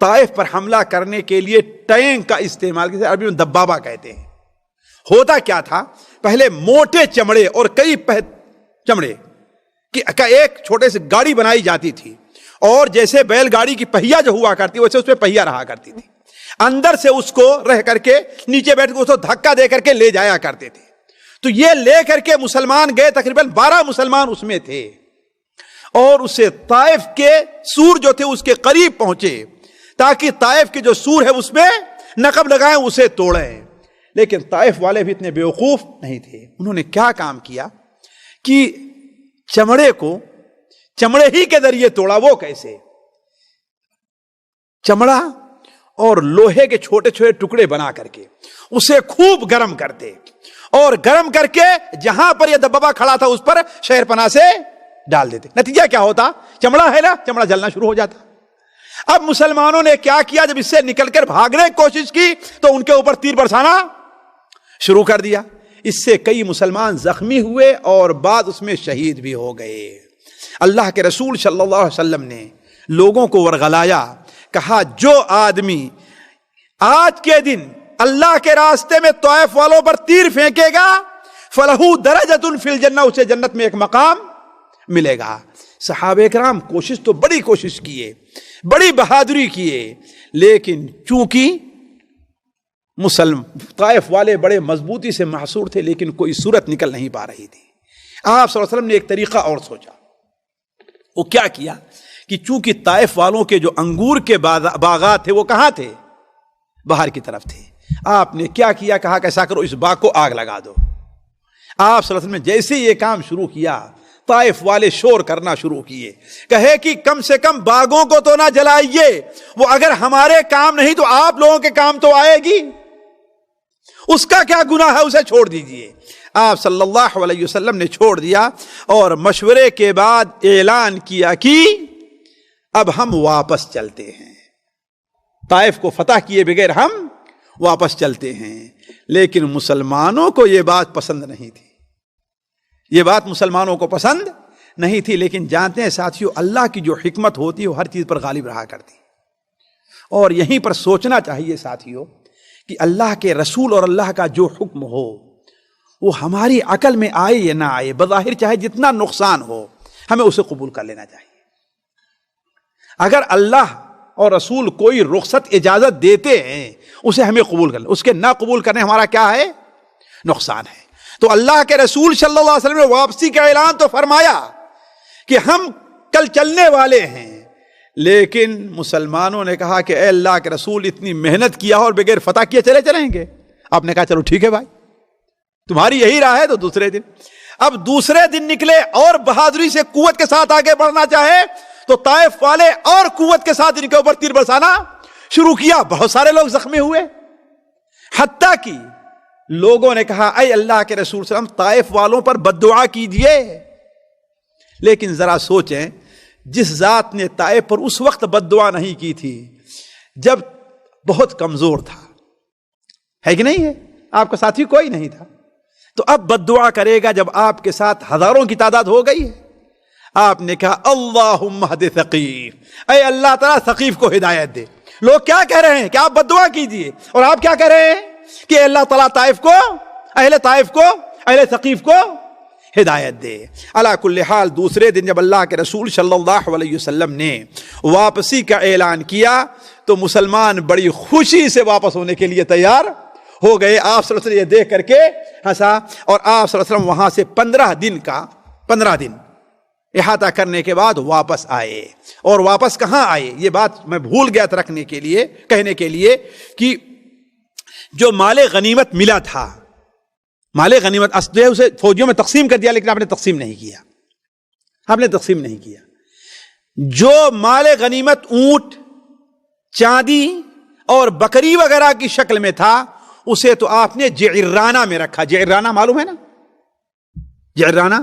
[SPEAKER 3] طائف پر حملہ کرنے کے لیے ٹینک کا استعمال کیا. عربی میں دبابہ کہتے ہیں. ہوتا کیا تھا, پہلے موٹے چمڑے اور کئی چمڑے کا ایک چھوٹے سے گاڑی بنائی جاتی تھی, اور جیسے بیل گاڑی کی پہیا جو ہوا کرتی ویسے اس پہ پہیا رہا کرتی تھی. اندر سے اس کو رہ کر کے نیچے بیٹھ کے اس کو دھکا دے کر کے لے جایا کرتے تھے. تو یہ لے کر کے مسلمان گئے, تقریباً 12 مسلمان اس میں تھے, اور اسے طائف کے سور جو تھے اس کے قریب پہنچے تاکہ طائف کے جو سور ہے اس میں نقب لگائیں, اسے توڑیں. لیکن طائف والے بھی اتنے بیوقوف نہیں تھے. انہوں نے کیا کام کیا کہ چمڑے کو چمڑے ہی کے ذریعے توڑا. وہ کیسے؟ چمڑا اور لوہے کے چھوٹے چھوٹے ٹکڑے بنا کر کے اسے خوب گرم کرتے, اور گرم کر کے جہاں پر یہ دبابہ کھڑا تھا اس پر شہر پناہ سے ڈال دیتے. نتیجہ کیا ہوتا؟ چمڑا ہے نا, چمڑا جلنا شروع ہو جاتا. اب مسلمانوں نے کیا کیا, جب اس سے نکل کر بھاگنے کی کوشش کی تو ان کے اوپر تیر برسانا شروع کر دیا. اس سے کئی مسلمان زخمی ہوئے اور بعض اس میں شہید بھی ہو گئے. اللہ کے رسول صلی اللہ علیہ وسلم نے لوگوں کو ورغلایا, کہا جو آدمی آج کے دن اللہ کے راستے میں طائف والوں پر تیر پھینکے گا فلہو درجۃ فی الجنہ, اسے جنت میں ایک مقام ملے گا. صحابہ کرام کوشش تو بڑی کوشش کیے, بڑی بہادری کیے, لیکن چونکہ طائف والے بڑے مضبوطی سے محصور تھے, لیکن کوئی صورت نکل نہیں پا رہی تھی. آپ صلی اللہ علیہ وسلم نے ایک طریقہ اور سوچا. وہ کیا کیا کہ چونکہ طائف والوں کے جو انگور کے باغات تھے وہ کہاں تھے؟ باہر کی طرف تھے. آپ نے کیا کیا, کہا کہ ایسا کرو اس باغ کو آگ لگا دو. آپ صلی اللہ علیہ وسلم نے جیسے یہ کام شروع کیا, طائف والے شور کرنا شروع کیے, کہے کہ کم سے کم باغوں کو تو نہ جلائیے, وہ اگر ہمارے کام نہیں تو آپ لوگوں کے کام تو آئے گی, اس کا کیا گناہ ہے, اسے چھوڑ دیجئے. آپ صلی اللہ علیہ وسلم نے چھوڑ دیا, اور مشورے کے بعد اعلان کیا کہ اب ہم واپس چلتے ہیں. طائف کو فتح کیے بغیر ہم واپس چلتے ہیں. لیکن مسلمانوں کو یہ بات پسند نہیں تھی, یہ بات مسلمانوں کو پسند نہیں تھی. لیکن جانتے ہیں ساتھیوں, اللہ کی جو حکمت ہوتی ہے وہ ہر چیز پر غالب رہا کرتی. اور یہیں پر سوچنا چاہیے ساتھیوں کہ اللہ کے رسول اور اللہ کا جو حکم ہو وہ ہماری عقل میں آئے یا نہ آئے, بظاہر چاہے جتنا نقصان ہو, ہمیں اسے قبول کر لینا چاہیے. اگر اللہ اور رسول کوئی رخصت اجازت دیتے ہیں اسے ہمیں قبول کر لیں, اس کے نہ قبول کرنے ہمارا کیا ہے؟ نقصان ہے. تو اللہ کے رسول صلی اللہ علیہ وسلم نے واپسی کا اعلان تو فرمایا کہ ہم کل چلنے والے ہیں, لیکن مسلمانوں نے کہا کہ اے اللہ کے رسول اتنی محنت کیا اور بغیر فتح کیے چلیں گے؟ آپ نے کہا چلو ٹھیک ہے بھائی, تمہاری یہی راہ ہے. تو دوسرے دن نکلے اور بہادری سے قوت کے ساتھ آگے بڑھنا چاہے تو طائف والے اور قوت کے ساتھ ان کے اوپر تیر برسانا شروع کیا. بہت سارے لوگ زخمی ہوئے, حتیٰ کہ لوگوں نے کہا اے اللہ کے رسول صلی اللہ علیہ وسلم طائف والوں پر بد دعا کیجئے. لیکن ذرا سوچیں, جس ذات نے طائف پر اس وقت بد دعا نہیں کی تھی جب بہت کمزور تھا, ہے کہ نہیں ہے؟ آپ کا ساتھی کوئی نہیں تھا, تو اب بد دعا کرے گا جب آپ کے ساتھ ہزاروں کی تعداد ہو گئی ہے. آپ نے کہا اللہم اہد ثقیف, اے اللہ تعالیٰ ثقیف کو ہدایت دے. لوگ کیا کہہ رہے ہیں کہ آپ بد دعا کیجئے, اور آپ کیا کہہ رہے ہیں کہ اللہ تعالیٰ طائف کو, اہل ثقیف کو ہدایت دے. علی کل حال دوسرے دن جب اللہ کے رسول صلی اللہ علیہ وسلم نے واپسی کا اعلان کیا تو مسلمان بڑی خوشی سے واپس ہونے کے لیے تیار ہو گئے. آپ صلی اللہ علیہ وسلم یہ دیکھ کر کے ہنسا, اور آپ صلی اللہ علیہ وسلم وہاں سے 15 دن احاطہ کرنے کے بعد واپس آئے. اور واپس کہاں آئے, یہ بات میں بھول گیا تھا کہنے کے لیے کہ جو مال غنیمت ملا تھا, مال غنیمت اسے فوجیوں میں تقسیم کر دیا, لیکن آپ نے تقسیم نہیں کیا. جو مال غنیمت اونٹ, چاندی اور بکری وغیرہ کی شکل میں تھا اسے تو آپ نے جعرانہ میں رکھا. جعرانہ معلوم ہے نا؟ جعرانہ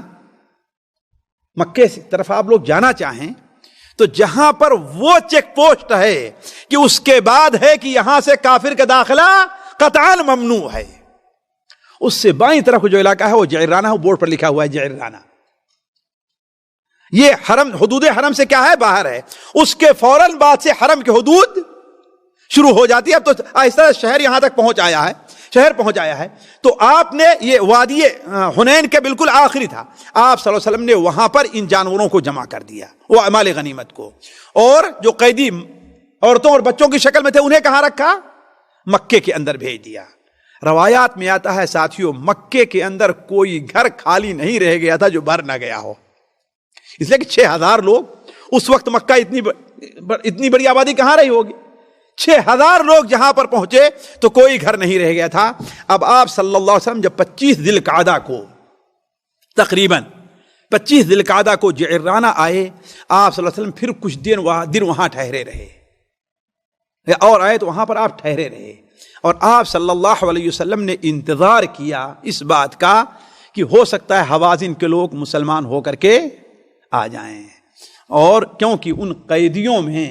[SPEAKER 3] مکے کی طرف آپ لوگ جانا چاہیں تو جہاں پر وہ چیک پوسٹ ہے کہ اس کے بعد ہے کہ یہاں سے کافر کا داخلہ قطعاً ممنوع ہے, اس سے بائیں طرف جو علاقہ ہے وہ جعرانہ، بورڈ پر لکھا ہوا ہے جعرانہ. یہ حرم، حدود حرم سے کیا ہے؟ باہر ہے. اس کے فوراً بعد سے حرم کی حدود شروع ہو جاتی ہے. اب تو آہستہ شہر یہاں تک پہنچ آیا ہے، شہر پہنچ آیا ہے. تو آپ نے یہ وادی حنین کے بالکل آخری تھا، آپ صلی اللہ علیہ وسلم نے وہاں پر ان جانوروں کو جمع کر دیا، وہ مال غنیمت کو. اور جو قیدی عورتوں اور بچوں کی شکل میں تھے انہیں کہاں رکھا؟ مکے کے اندر بھیج دیا. روایات میں آتا ہے ساتھیوں، مکے کے اندر کوئی گھر خالی نہیں رہ گیا تھا جو بھر نہ گیا ہو. اس لیے کہ 6000 لوگ اس وقت، مکہ اتنی بڑی آبادی کہاں رہی ہوگی؟ 6000 لوگ جہاں پر پہنچے تو کوئی گھر نہیں رہ گیا تھا. اب آپ صلی اللہ علیہ وسلم جب 25 ذی القعدہ کو، تقریباً 25 ذی القعدہ کو جعرانہ آئے، آپ صلی اللہ علیہ وسلم پھر کچھ دن وہاں ٹھہرے رہے، اور آئے تو وہاں پر آپ ٹھہرے رہے. اور آپ صلی اللہ علیہ وسلم نے انتظار کیا اس بات کا کہ ہو سکتا ہے حوازن کے لوگ مسلمان ہو کر کے آ جائیں. اور کیونکہ ان قیدیوں میں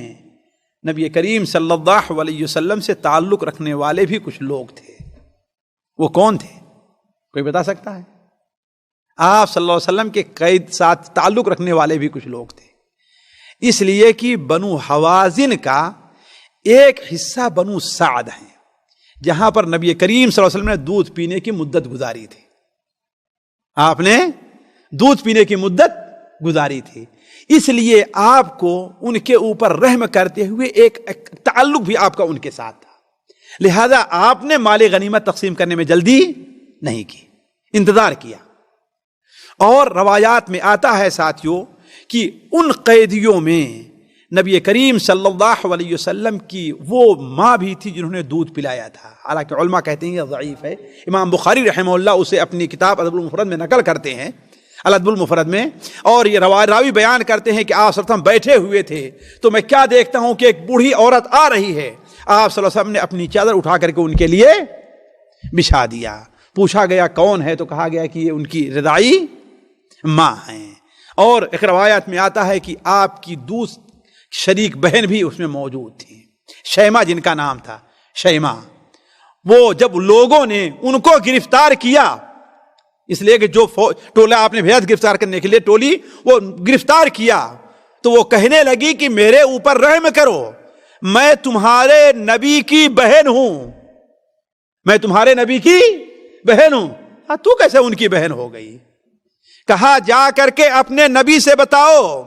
[SPEAKER 3] نبی کریم صلی اللہ علیہ وسلم سے تعلق رکھنے والے بھی کچھ لوگ تھے. وہ کون تھے؟ کوئی بتا سکتا ہے؟ آپ صلی اللہ علیہ وسلم کے قید ساتھ تعلق رکھنے والے بھی کچھ لوگ تھے. اس لیے کہ بنو حوازن کا ایک حصہ بنو سعد ہیں، جہاں پر نبی کریم صلی اللہ علیہ وسلم نے دودھ پینے کی مدت گزاری تھی. آپ نے دودھ پینے کی مدت گزاری تھی، اس لیے آپ کو ان کے اوپر رحم کرتے ہوئے ایک تعلق بھی آپ کا ان کے ساتھ تھا. لہذا آپ نے مال غنیمت تقسیم کرنے میں جلدی نہیں کی، انتظار کیا. اور روایات میں آتا ہے ساتھیوں کہ ان قیدیوں میں نبی کریم صلی اللہ علیہ وسلم کی وہ ماں بھی تھی جنہوں نے دودھ پلایا تھا. حالانکہ علماء کہتے ہیں یہ ضعیف ہے. امام بخاری رحمہ اللہ اسے اپنی کتاب ادب المفرد میں نقل کرتے ہیں، الادب المفرد میں. اور یہ راوی بیان کرتے ہیں کہ آپ صلی اللہ علیہ وسلم بیٹھے ہوئے تھے تو میں کیا دیکھتا ہوں کہ ایک بوڑھی عورت آ رہی ہے. آپ صلی اللہ علیہ وسلم نے اپنی چادر اٹھا کر کے ان کے لیے بچھا دیا. پوچھا گیا کون ہے تو کہا گیا کہ یہ ان کی رضاعی ماں ہیں. اور ایک روایت میں آتا ہے کہ آپ کی دوسری شریک بہن بھی اس میں موجود تھی، شیمہ جن کا نام تھا، شیمہ. وہ جب لوگوں نے ان کو گرفتار کیا، اس لیے کہ جو ٹولہ آپ نے بھیجا گرفتار کرنے کے لیے، ٹولی وہ گرفتار کیا، تو وہ کہنے لگی کہ میرے اوپر رحم کرو، میں تمہارے نبی کی بہن ہوں، میں تمہارے نبی کی بہن ہوں. تو کیسے ان کی بہن ہو گئی؟ کہا جا کر کے اپنے نبی سے بتاؤ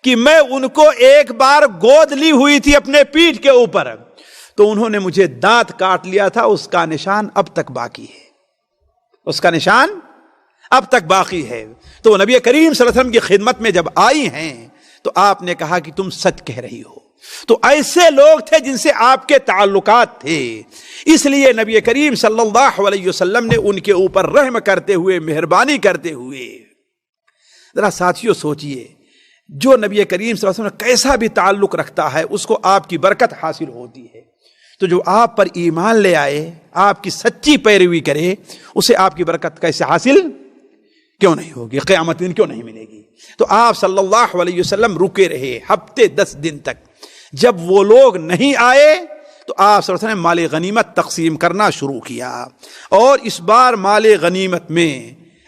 [SPEAKER 3] کہ میں ان کو ایک بار گود لی ہوئی تھی اپنے پیٹھ کے اوپر، تو انہوں نے مجھے دانت کاٹ لیا تھا، اس کا نشان اب تک باقی ہے، اس کا نشان اب تک باقی ہے. تو نبی کریم صلی اللہ علیہ وسلم کی خدمت میں جب آئی ہیں تو آپ نے کہا کہ تم سچ کہہ رہی ہو. تو ایسے لوگ تھے جن سے آپ کے تعلقات تھے، اس لیے نبی کریم صلی اللہ علیہ وسلم نے ان کے اوپر رحم کرتے ہوئے، مہربانی کرتے ہوئے. ذرا ساتھیوں سوچئے، جو نبی کریم صلی اللہ علیہ وسلم کیسا بھی تعلق رکھتا ہے اس کو آپ کی برکت حاصل ہوتی ہے. تو جو آپ پر ایمان لے آئے، آپ کی سچی پیروی کرے، اسے آپ کی برکت کیسے حاصل کیوں نہیں ہوگی، قیامت دن کیوں نہیں ملے گی. تو آپ صلی اللہ علیہ وسلم رکے رہے ہفتے 10 دن تک. جب وہ لوگ نہیں آئے تو آپ صلی اللہ علیہ وسلم نے مال غنیمت تقسیم کرنا شروع کیا. اور اس بار مال غنیمت میں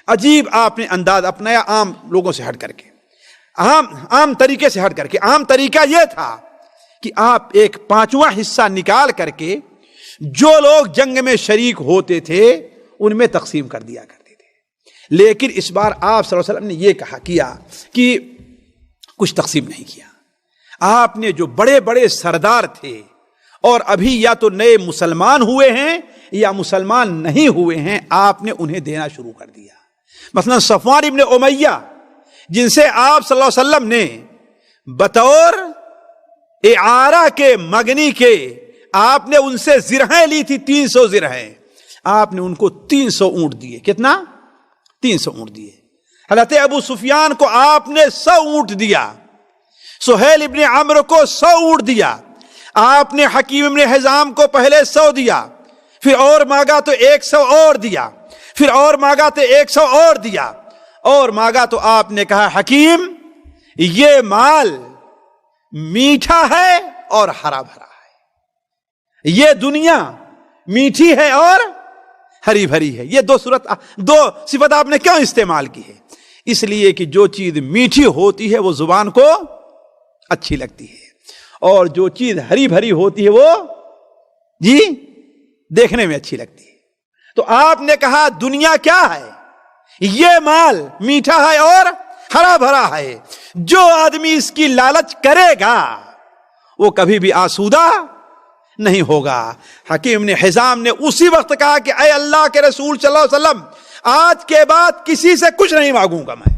[SPEAKER 3] عجیب آپ نے انداز اپنایا، عام لوگوں سے ہٹ کر کے، عام طریقے سے ہٹ کر کے. عام طریقہ یہ تھا کہ آپ ایک 5واں حصہ نکال کر کے جو لوگ جنگ میں شریک ہوتے تھے ان میں تقسیم کر دیا کرتے تھے. لیکن اس بار آپ صلی اللہ علیہ وسلم نے یہ کیا کہ کچھ تقسیم نہیں کیا. آپ نے جو بڑے بڑے سردار تھے اور ابھی یا تو نئے مسلمان ہوئے ہیں یا مسلمان نہیں ہوئے ہیں، آپ نے انہیں دینا شروع کر دیا. مثلا صفوان ابن امیہ، جن سے آپ صلی اللہ علیہ وسلم نے بطور اعارہ کے، مگنی کے، آپ نے ان سے زرہیں لی تھی، 300 زرہیں. آپ نے ان کو 300 اونٹ دیے. کتنا؟ 300 اونٹ دیے. حضرت ابو سفیان کو آپ نے 100 اونٹ دیا. سہیل ابن عمرو کو 100 اونٹ دیا. آپ نے حکیم ابن حزام کو پہلے 100 دیا، پھر اور مانگا تو 100 اور دیا، پھر اور مانگا تو 100 اور دیا، اور مانگا تو آپ نے کہا حکیم یہ مال میٹھا ہے اور ہرا بھرا ہے، یہ دنیا میٹھی ہے اور ہری بھری ہے. یہ دو صفت آپ نے کیوں استعمال کی ہے؟ اس لیے کہ جو چیز میٹھی ہوتی ہے وہ زبان کو اچھی لگتی ہے، اور جو چیز ہری بھری ہوتی ہے وہ دیکھنے میں اچھی لگتی ہے. تو آپ نے کہا دنیا کیا ہے؟ یہ مال میٹھا ہے اور ہرا بھرا ہے. جو آدمی اس کی لالچ کرے گا وہ کبھی بھی آسودہ نہیں ہوگا. حکیم نے حزام نے اسی وقت کہا کہ اے اللہ کے رسول صلی اللہ علیہ وسلم، آج کے بعد کسی سے کچھ نہیں مانگوں گا. میں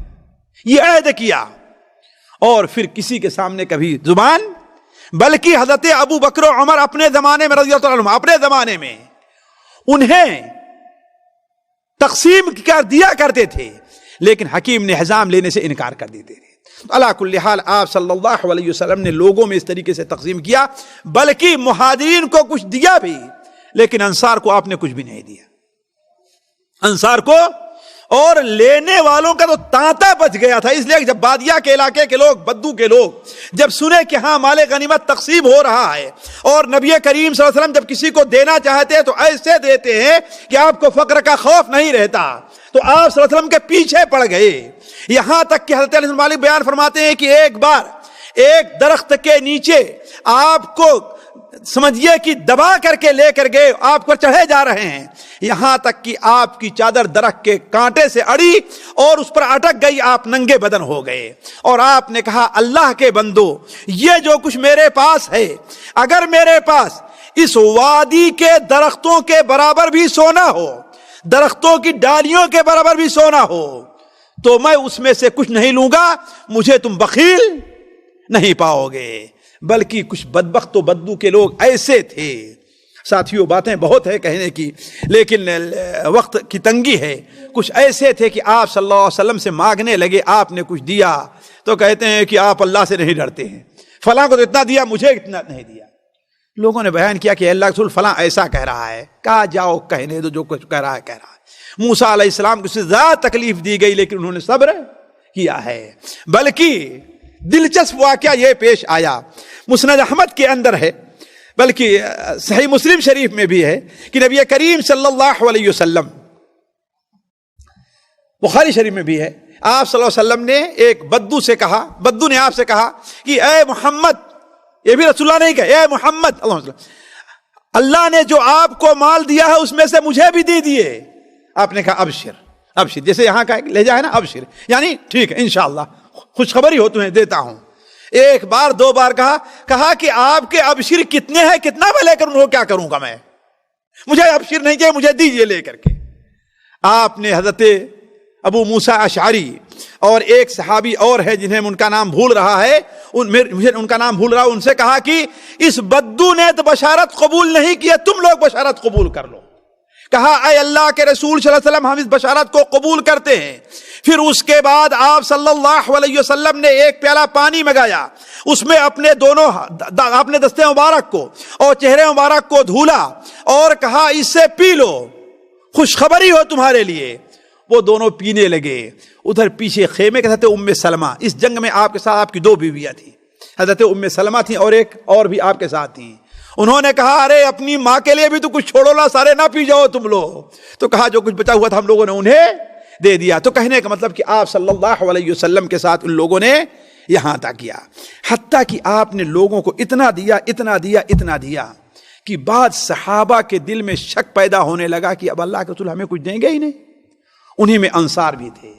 [SPEAKER 3] یہ عہد کیا، اور پھر کسی کے سامنے کبھی زبان، بلکہ حضرت ابو بکر و عمر اپنے زمانے میں رضی اللہ عنہ اپنے زمانے میں انہیں تقسیم کر دیا کرتے تھے، لیکن حکیم نے حزام لینے سے انکار کر دیتے تھے. علا کل حال آپ صلی اللہ علیہ وسلم نے لوگوں میں اس طریقے سے تقسیم کیا، بلکہ مہاجرین کو کچھ دیا بھی، لیکن انصار کو آپ نے کچھ بھی نہیں دیا. انصار کو، اور لینے والوں کا تو تانتا بچ گیا تھا. اس لیے جب بادیہ کے علاقے کے لوگ، بدو کے لوگ جب سنے کہ ہاں مال غنیمت تقسیم ہو رہا ہے، اور نبی کریم صلی اللہ علیہ وسلم جب کسی کو دینا چاہتے ہیں تو ایسے دیتے ہیں کہ آپ کو فقر کا خوف نہیں رہتا، تو آپ صلی اللہ علیہ وسلم کے پیچھے پڑ گئے. یہاں تک کہ حضرت انس بن مالک بیان فرماتے ہیں کہ ایک بار ایک درخت کے نیچے آپ کو سمجھیے کہ دبا کر کے لے کر گئے، آپ کو چڑھے جا رہے ہیں، یہاں تک کہ آپ کی چادر درخت کے کانٹے سے اڑی اور اس پر اٹک گئی، آپ ننگے بدن ہو گئے. اور آپ نے کہا اللہ کے بندو، یہ جو کچھ میرے پاس ہے، اگر میرے پاس اس وادی کے درختوں کے برابر بھی سونا ہو، درختوں کی ڈالیوں کے برابر بھی سونا ہو، تو میں اس میں سے کچھ نہیں لوں گا. مجھے تم بخیل نہیں پاؤ گے. بلکہ کچھ بدبخت و بدو کے لوگ ایسے تھے. ساتھیوں باتیں بہت ہے کہنے کی، لیکن وقت کی تنگی ہے. کچھ ایسے تھے کہ آپ صلی اللہ علیہ وسلم سے مانگنے لگے، آپ نے کچھ دیا تو کہتے ہیں کہ آپ اللہ سے نہیں ڈرتے ہیں، فلاں کو تو اتنا دیا، مجھے اتنا نہیں دیا. لوگوں نے بیان کیا کہ اللہ کے رسول فلاں ایسا کہہ رہا ہے. کہا جاؤ کہنے دو، جو کچھ کہہ رہا ہے کہہ رہا ہے. موسیٰ علیہ السلام کو اس سے زیادہ تکلیف دی گئی، لیکن انہوں نے صبر کیا ہے. بلکہ دلچسپ واقعہ یہ پیش آیا، مسند احمد کے اندر ہے، بلکہ صحیح مسلم شریف میں بھی ہے، کہ نبی کریم صلی اللہ علیہ وسلم، بخاری شریف میں بھی ہے، آپ صلی اللہ علیہ وسلم نے ایک بدو سے کہا، بدو نے آپ سے کہا کہ اے محمد، یہ بھی رسول اللہ نہیں کہا، اے محمد، اللہ نے جو آپ کو مال دیا ہے اس میں سے مجھے بھی دے دیے. آپ نے کہا ابشر ابشر، جیسے یہاں کا لہجہ ہے نا، ابشر یعنی ٹھیک ہے انشاءاللہ، خوشخبری ہو تمہیں دیتا ہوں. ایک بار دو بار کہا کہ آپ کے ابشر کتنے ہیں، کتنا میں لے کر ان کو کیا کروں گا، میں مجھے ابشر نہیں چاہیے، مجھے دیجیے لے کر کے. آپ نے حضرت ابو موسیٰ اشعری اور ایک صحابی اور ہے جنہیں ان کا نام بھول رہا ہے، مجھے ان کا نام بھول رہا، ان سے کہا کہ اس بدو نے تو بشارت قبول نہیں کی، تم لوگ بشارت قبول کر لو. کہا اے اللہ کے رسول صلی اللہ علیہ وسلم، ہم اس بشارت کو قبول کرتے ہیں. پھر اس کے بعد آپ صلی اللہ علیہ وسلم نے ایک پیالہ پانی منگایا، اس میں اپنے دونوں اپنے دستے مبارک کو اور چہرے مبارک کو دھولا اور کہا اس سے پی لو، خوشخبری ہو تمہارے لیے. وہ دونوں پینے لگے. ادھر پیچھے خیمے کے ساتھ ام سلمہ، اس جنگ میں آپ کے ساتھ آپ کی دو بیویاں تھیں، حضرت ام سلمہ تھیں اور ایک اور بھی آپ کے ساتھ تھیں. انہوں نے کہا ارے اپنی ماں کے لیے بھی تو کچھ چھوڑو نا، سارے نہ پی جاؤ تم لوگ. تو کہا جو کچھ بچا ہوا تھا ہم لوگوں نے انہیں دے دیا. تو کہنے کا مطلب کہ آپ صلی اللہ علیہ وسلم کے ساتھ ان لوگوں نے یہاں تک کیا، حتیٰ کہ آپ نے لوگوں کو اتنا دیا اتنا دیا اتنا دیا کہ بعض صحابہ کے دل میں شک پیدا ہونے لگا کہ اب اللہ کے رسول ہمیں کچھ دیں گے ہی نہیں. انہی میں انصار بھی تھے.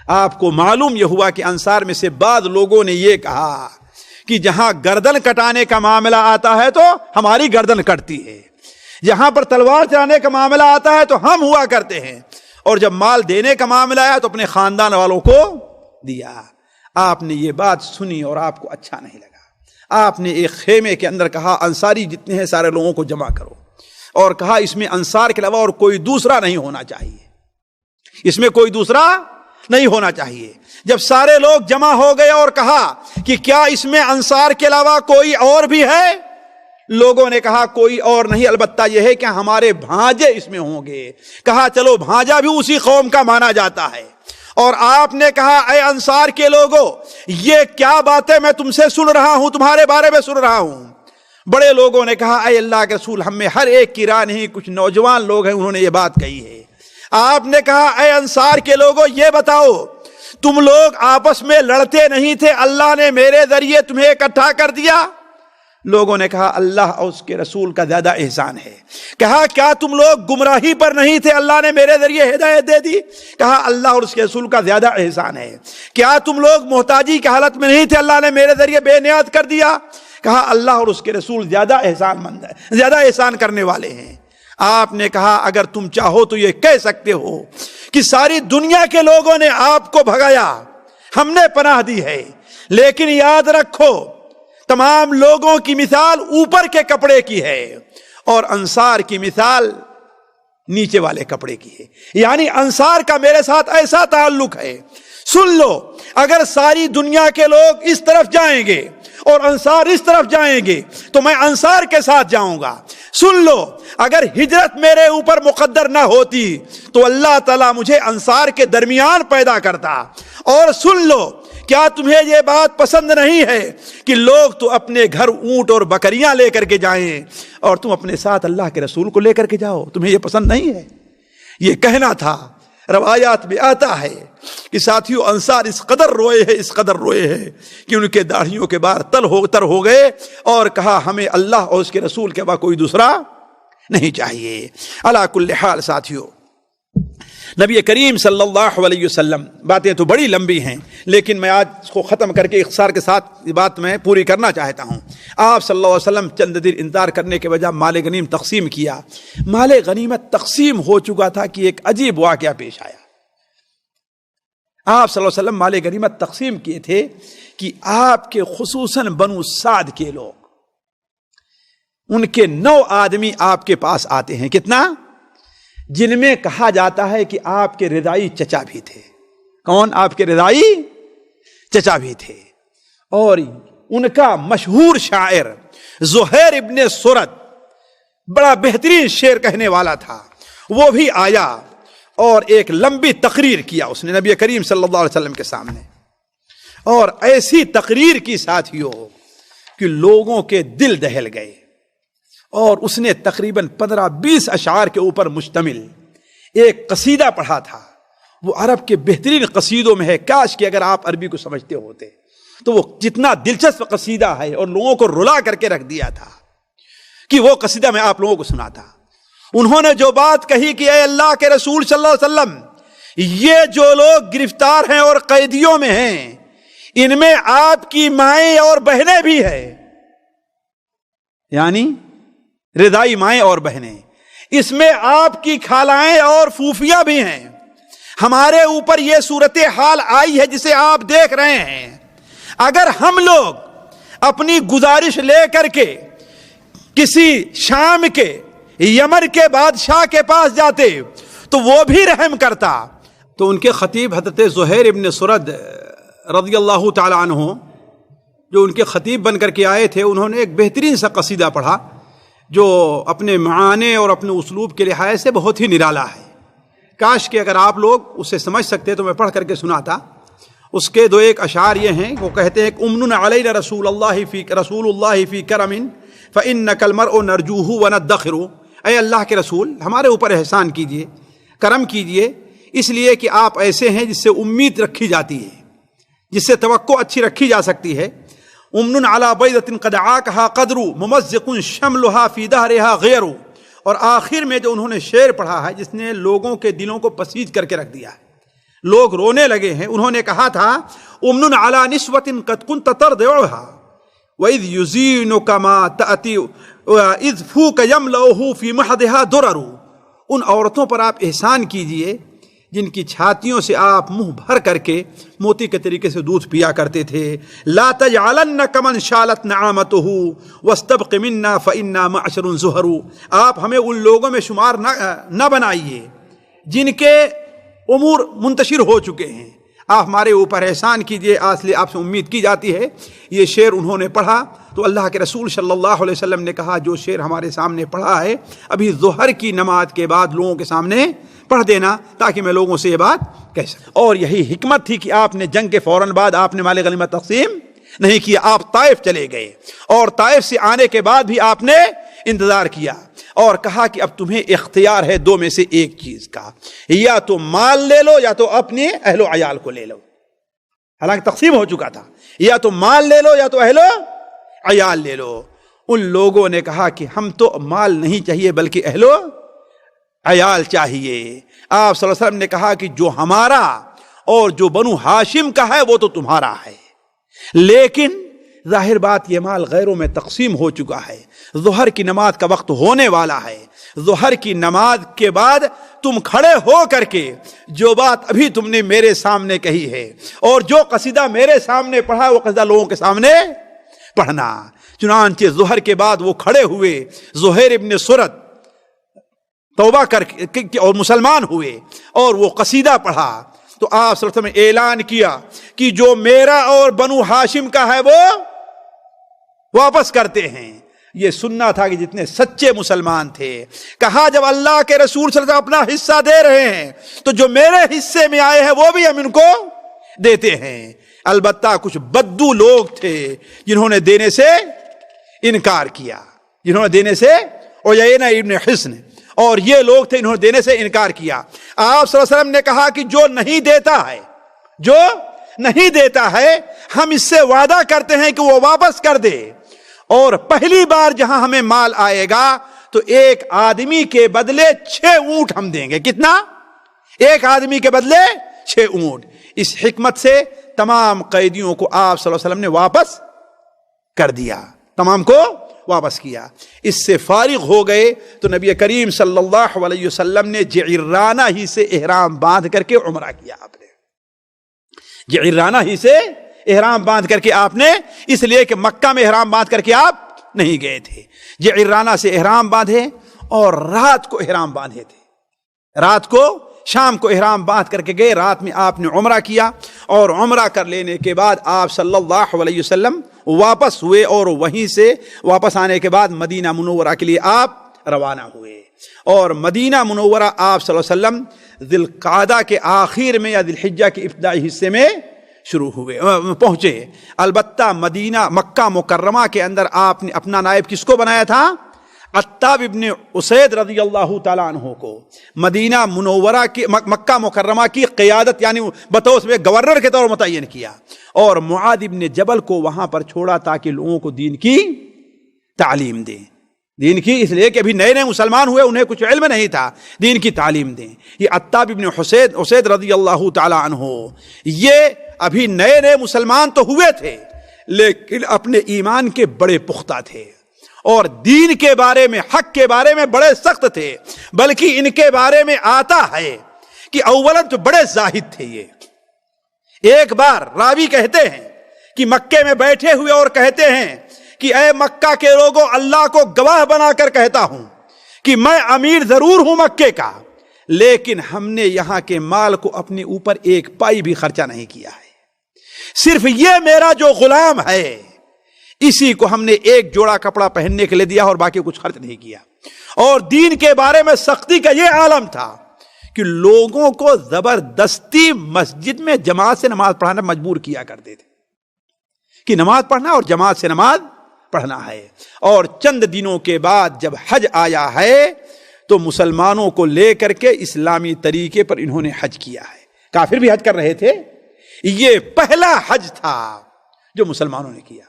[SPEAKER 3] آپ کو معلوم یہ ہوا کہ انصار میں سے بعض لوگوں نے یہ کہا کہ جہاں گردن کٹانے کا معاملہ آتا ہے تو ہماری گردن کٹتی ہے، جہاں پر تلوار چلانے کا معاملہ آتا ہے تو ہم ہوا کرتے ہیں، اور جب مال دینے کا معاملہ آیا تو اپنے خاندان والوں کو دیا. آپ نے یہ بات سنی اور آپ کو اچھا نہیں لگا. آپ نے ایک خیمے کے اندر کہا انصاری جتنے ہیں سارے لوگوں کو جمع کرو، اور کہا اس میں انصار کے علاوہ اور کوئی دوسرا نہیں ہونا چاہیے، اس میں کوئی دوسرا نہیں ہونا چاہیے. جب سارے لوگ جمع ہو گئے اور کہا کہ کیا اس میں انصار کے علاوہ کوئی اور بھی ہے، لوگوں نے کہا کوئی اور نہیں، البتہ یہ ہے کہ ہمارے بھانجے اس میں ہوں گے. کہا چلو بھانجا بھی اسی قوم کا مانا جاتا ہے. اور آپ نے کہا اے انصار کے لوگوں، یہ کیا باتیں میں تم سے سن رہا ہوں، تمہارے بارے میں سن رہا ہوں. بڑے لوگوں نے کہا اے اللہ کے رسول ہم میں ہر ایک کی راہ نہیں, کچھ نوجوان لوگ ہیں انہوں نے یہ بات کہی ہے. آپ نے کہا اے انصار کے لوگوں یہ بتاؤ تم لوگ آپس میں لڑتے نہیں تھے, اللہ نے میرے ذریعے تمہیں اکٹھا کر دیا. لوگوں نے کہا اللہ اور اس کے رسول کا زیادہ احسان ہے. کہا کیا تم لوگ گمراہی پر نہیں تھے, اللہ نے میرے ذریعے ہدایت دے دی. کہا اللہ اور اس کے رسول کا زیادہ احسان ہے. کیا تم لوگ محتاجی کی حالت میں نہیں تھے, اللہ نے میرے ذریعے بے نیاز کر دیا. کہا اللہ اور اس کے رسول زیادہ احسان مند ہے, زیادہ احسان کرنے والے ہیں. آپ نے کہا اگر تم چاہو تو یہ کہہ سکتے ہو کہ ساری دنیا کے لوگوں نے آپ کو بھگایا, ہم نے پناہ دی ہے, لیکن یاد رکھو تمام لوگوں کی مثال اوپر کے کپڑے کی ہے اور انصار کی مثال نیچے والے کپڑے کی ہے. یعنی انصار کا میرے ساتھ ایسا تعلق ہے. سن لو, اگر ساری دنیا کے لوگ اس طرف جائیں گے اور انصار اس طرف جائیں گے تو میں انصار کے ساتھ جاؤں گا. سن لو, اگر ہجرت میرے اوپر مقدر نہ ہوتی تو اللہ تعالیٰ مجھے انصار کے درمیان پیدا کرتا. اور سن لو, کیا تمہیں یہ بات پسند نہیں ہے کہ لوگ تو اپنے گھر اونٹ اور بکریاں لے کر کے جائیں اور تم اپنے ساتھ اللہ کے رسول کو لے کر کے جاؤ؟ تمہیں یہ پسند نہیں ہے؟ یہ کہنا تھا. روایات میں آتا ہے کہ ساتھیوں انصار اس قدر روئے ہیں کہ ان کے داڑھیوں کے بال تر ہو گئے اور کہا ہمیں اللہ اور اس کے رسول کے بعد کوئی دوسرا نہیں چاہیے. علی کل حال ساتھیوں, نبی کریم صلی اللہ علیہ وسلم, باتیں تو بڑی لمبی ہیں لیکن میں آج اس کو ختم کر کے اختصار کے ساتھ یہ بات میں پوری کرنا چاہتا ہوں. آپ صلی اللہ علیہ وسلم چند دیر انتظار کرنے کے بجائے مال غنیم تقسیم کیا. مال غنیمت تقسیم ہو چکا تھا کہ ایک عجیب واقعہ پیش آیا. آپ صلی اللہ علیہ وسلم مال غنیمت تقسیم کیے تھے کہ آپ کے خصوصاً بنو سعد کے لوگ, ان کے 9 آدمی آپ کے پاس آتے ہیں. کتنا؟ جن میں کہا جاتا ہے کہ آپ کے رضائی چچا بھی تھے. کون؟ آپ کے رضائی چچا بھی تھے. اور ان کا مشہور شاعر زہیر ابن سرد بڑا بہترین شعر کہنے والا تھا, وہ بھی آیا اور ایک لمبی تقریر کیا اس نے نبی کریم صلی اللہ علیہ وسلم کے سامنے. اور ایسی تقریر کی ساتھیوں کہ لوگوں کے دل دہل گئے. اور اس نے تقریباً 15-20 اشعار کے اوپر مشتمل ایک قصیدہ پڑھا تھا. وہ عرب کے بہترین قصیدوں میں ہے. کاش کہ اگر آپ عربی کو سمجھتے ہوتے تو وہ جتنا دلچسپ قصیدہ ہے اور لوگوں کو رلا کر کے رکھ دیا تھا کہ وہ قصیدہ میں آپ لوگوں کو سناتا. انہوں نے جو بات کہی کہ اے اللہ کے رسول صلی اللہ علیہ وسلم, یہ جو لوگ گرفتار ہیں اور قیدیوں میں ہیں ان میں آپ کی مائیں اور بہنیں بھی ہیں, یعنی رضائی مائیں اور بہنیں, اس میں آپ کی خالائیں اور پھوپھیاں بھی ہیں. ہمارے اوپر یہ صورتحال آئی ہے جسے آپ دیکھ رہے ہیں. اگر ہم لوگ اپنی گزارش لے کر کے کسی شام کے یمن کے بادشاہ کے پاس جاتے تو وہ بھی رحم کرتا. تو ان کے خطیب حضرت زہیر ابن سرد رضی اللہ تعالی عنہ, جو ان کے خطیب بن کر کے آئے تھے, انہوں نے ایک بہترین سا قصیدہ پڑھا جو اپنے معانی اور اپنے اسلوب کے لحاظ سے بہت ہی نرالا ہے. کاش کہ اگر آپ لوگ اسے سمجھ سکتے تو میں پڑھ کر کے سناتا. اس کے 2 اشعار یہ ہیں, وہ کہتے ہیں امن علینا رسول اللہ فی کرم فإنک المرء نرجوہ وندخر. اے اللہ کے رسول ہمارے اوپر احسان کیجئے, کرم کیجئے, اس لیے کہ آپ ایسے ہیں جس سے امید رکھی جاتی ہے, جس سے توقع اچھی رکھی جا سکتی ہے. امن علی بیضۃ قد عاکھا قدر ممزق شملھا فی دہرھا غیر. اور آخر میں جو انہوں نے شعر پڑھا ہے جس نے لوگوں کے دلوں کو پسیج کر کے رکھ دیا ہے, لوگ رونے لگے ہیں. انہوں نے کہا تھا امن علی نسوۃ قد کنت ترضعھا وإذ یزینک ما تأتی اذ فوک یملؤہ فی مہدھا درر. ان عورتوں پر آپ احسان کیجئے جن کی چھاتیوں سے آپ منہ بھر کر کے موتی کے طریقے سے دودھ پیا کرتے تھے. لا تجعلنک من شالت نعامتہ واستبق منا فإنا معشر زہر. آپ ہمیں ان لوگوں میں شمار نہ بنائیے جن کے امور منتشر ہو چکے ہیں. آپ ہمارے اوپر احسان کیجئے, آپ سے امید کی جاتی ہے. یہ شعر انہوں نے پڑھا تو اللہ کے رسول صلی اللہ علیہ وسلم نے کہا جو شعر ہمارے سامنے پڑھا ہے ابھی ظہر کی نماز کے بعد لوگوں کے سامنے پڑھ دینا تاکہ میں لوگوں سے یہ بات کہہ سکوں. اور یہی حکمت تھی کہ آپ نے جنگ کے فوراً بعد آپ نے مال غنیمت تقسیم نہیں کیا، آپ طائف چلے گئے اور طائف سے آنے کے بعد بھی آپ نے انتظار کیا اور کہا کہ اب تمہیں اختیار ہے دو میں سے ایک چیز کا، یا تو مال لے لو یا تو اپنے اہل و عیال کو لے لو، حالانکہ تقسیم ہو چکا تھا، یا تو مال لے لو یا تو اہل و عیال لے لو۔ ان لوگوں نے کہا کہ ہم تو مال نہیں چاہیے بلکہ اہل و عیال چاہیے۔ آپ صلی اللہ علیہ وسلم نے کہا کہ جو ہمارا اور جو بنو ہاشم کا ہے وہ تو تمہارا ہے، لیکن ظاہر بات یہ مال غیروں میں تقسیم ہو چکا ہے، ظہر کی نماز کا وقت ہونے والا ہے، ظہر کی نماز کے بعد تم کھڑے ہو کر کے جو بات ابھی تم نے میرے سامنے کہی ہے اور جو قصیدہ میرے سامنے پڑھا وہ قصیدہ لوگوں کے سامنے پڑھنا۔ چنانچہ ظہر کے بعد وہ کھڑے ہوئے، زہیر ابن سرد توبہ کر کے اور مسلمان ہوئے اور وہ قصیدہ پڑھا تو آپ صلی اللہ علیہ وسلم نے اعلان کیا کہ جو میرا اور بنو ہاشم کا ہے وہ واپس کرتے ہیں۔ یہ سننا تھا کہ جتنے سچے مسلمان تھے، کہا جب اللہ کے رسول صلی اللہ علیہ وسلم اپنا حصہ دے رہے ہیں تو جو میرے حصے میں آئے ہیں وہ بھی ہم ان کو دیتے ہیں۔ البتہ کچھ بدو لوگ تھے جنہوں نے دینے سے انکار کیا، جنہوں نے دینے سے عیینہ ابن حصن اور یہ لوگ تھے انہوں نے دینے سے انکار کیا۔ آپ صلی اللہ علیہ وسلم نے کہا کہ جو نہیں دیتا ہے ہم اس سے وعدہ کرتے ہیں کہ وہ واپس کر دے، اور پہلی بار جہاں ہمیں مال آئے گا تو ایک آدمی کے بدلے 6 اونٹ ہم دیں گے۔ کتنا؟ ایک آدمی کے بدلے 6 اونٹ۔ اس حکمت سے تمام قیدیوں کو آپ صلی اللہ علیہ وسلم نے واپس کر دیا، تمام کو واپس کیا۔ اس سے فارغ ہو گئے تو نبی کریم صلی اللہ علیہ وسلم نے جعرانہ ہی سے احرام باندھ کر کے عمرہ کیا۔ آپ نے جعرانہ ہی سے احرام باندھ کر کے آپ نے، اس لیے کہ مکہ میں احرام باندھ کر کے آپ نہیں گئے تھے، جعرانہ سے احرام باندھے اور رات کو احرام باندھے تھے، رات کو شام کو احرام باندھ کر کے گئے، رات میں آپ نے عمرہ کیا اور عمرہ کر لینے کے بعد آپ صلی اللہ علیہ وسلم واپس ہوئے اور وہیں سے واپس آنے کے بعد مدینہ منورہ کے لیے آپ روانہ ہوئے، اور مدینہ منورہ آپ صلی اللہ علیہ وسلم ذی القعدہ کے آخر میں یا ذی الحجہ کے ابتدائی حصے میں شروع ہوئے پہنچے۔ البتہ مکہ مکرمہ کے اندر آپ نے اپنا نائب کس کو بنایا تھا؟ عتاب ابن اسید رضی اللہ تعالیٰ عنہ کو مدینہ منورہ کی مکہ مکرمہ کی قیادت یعنی بطور میں گورنر کے طور متعین کیا، اور معاذ ابن جبل کو وہاں پر چھوڑا تاکہ لوگوں کو دین کی تعلیم دیں، دین کی، اس لیے کہ ابھی نئے مسلمان ہوئے، انہیں کچھ علم نہیں تھا، دین کی تعلیم دیں۔ یہ عتاب ابن اسید رضی اللہ تعالیٰ عنہ یہ ابھی نئے مسلمان تو ہوئے تھے لیکن اپنے ایمان کے بڑے پختہ تھے اور دین کے بارے میں، حق کے بارے میں بڑے سخت تھے، بلکہ ان کے بارے میں آتا ہے کہ اولاً تو بڑے زاہد تھے۔ یہ ایک بار راوی کہتے ہیں کہ مکے میں بیٹھے ہوئے اور کہتے ہیں کہ اے مکہ کے لوگوں، اللہ کو گواہ بنا کر کہتا ہوں کہ میں امیر ضرور ہوں مکے کا، لیکن ہم نے یہاں کے مال کو اپنے اوپر ایک پائی بھی خرچہ نہیں کیا ہے، صرف یہ میرا جو غلام ہے اسی کو ہم نے ایک جوڑا کپڑا پہننے کے لیے دیا اور باقی کچھ خرچ نہیں کیا۔ اور دین کے بارے میں سختی کا یہ عالم تھا کہ لوگوں کو زبردستی مسجد میں جماعت سے نماز پڑھانا مجبور کیا کرتے تھے کہ نماز پڑھنا اور جماعت سے نماز پڑھنا ہے۔ اور چند دنوں کے بعد جب حج آیا ہے تو مسلمانوں کو لے کر کے اسلامی طریقے پر انہوں نے حج کیا ہے، کافر بھی حج کر رہے تھے، یہ پہلا حج تھا جو مسلمانوں نے کیا،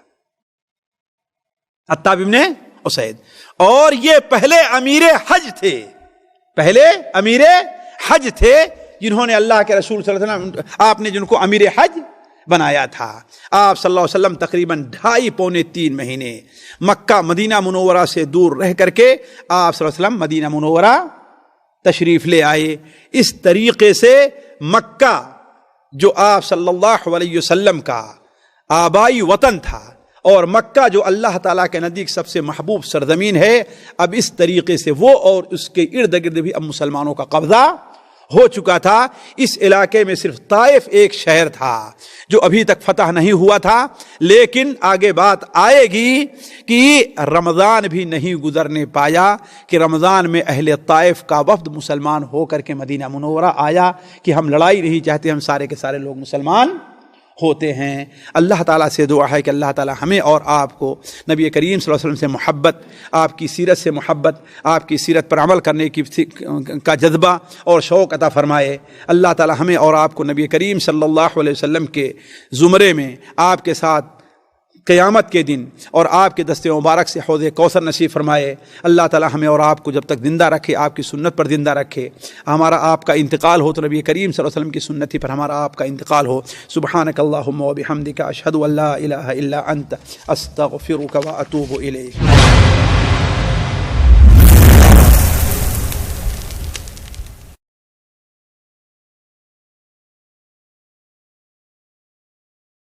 [SPEAKER 3] عتاب ابن اسید، اور یہ پہلے امیر حج تھے، پہلے امیر حج تھے جنہوں نے اللہ کے رسول صلی اللہ علیہ وسلم آپ نے جن کو امیر حج بنایا تھا۔ آپ صلی اللہ علیہ وسلم تقریباً 2.5-3 مہینے مکہ مدینہ منورہ سے دور رہ کر کے آپ صلی اللہ علیہ وسلم مدینہ منورہ تشریف لے آئے۔ اس طریقے سے مکہ جو آپ صلی اللہ علیہ وسلم کا آبائی وطن تھا اور مکہ جو اللہ تعالیٰ کے نزدیک سب سے محبوب سرزمین ہے، اب اس طریقے سے وہ اور اس کے ارد گرد بھی اب مسلمانوں کا قبضہ ہو چکا تھا۔ اس علاقے میں صرف طائف ایک شہر تھا جو ابھی تک فتح نہیں ہوا تھا، لیکن آگے بات آئے گی کہ رمضان بھی نہیں گزرنے پایا کہ رمضان میں اہل طائف کا وفد مسلمان ہو کر کے مدینہ منورہ آیا کہ ہم لڑائی نہیں چاہتے، ہم سارے کے سارے لوگ مسلمان ہوتے ہیں۔ اللہ تعالیٰ سے دعا ہے کہ اللہ تعالیٰ ہمیں اور آپ کو نبی کریم صلی اللہ علیہ وسلم سے محبت، آپ کی سیرت سے محبت، آپ کی سیرت پر عمل کرنے کا جذبہ اور شوق عطا فرمائے۔ اللہ تعالیٰ ہمیں اور آپ کو نبی کریم صلی اللہ علیہ وسلم کے زمرے میں آپ کے ساتھ قیامت کے دن اور آپ کے دست مبارک سے حوض کوثر نصیب فرمائے۔ اللہ تعالیٰ ہمیں اور آپ کو جب تک زندہ رکھے، آپ کی سنت پر زندہ رکھے۔ ہمارا آپ کا انتقال ہو تو نبی کریم صلی اللہ علیہ وسلم کی سنت ہی پر ہمارا آپ کا انتقال ہو۔ سبحانک اللہم و بحمدک، اشہد ان لا الہ الا انت، استغفرک و اتوب الیک۔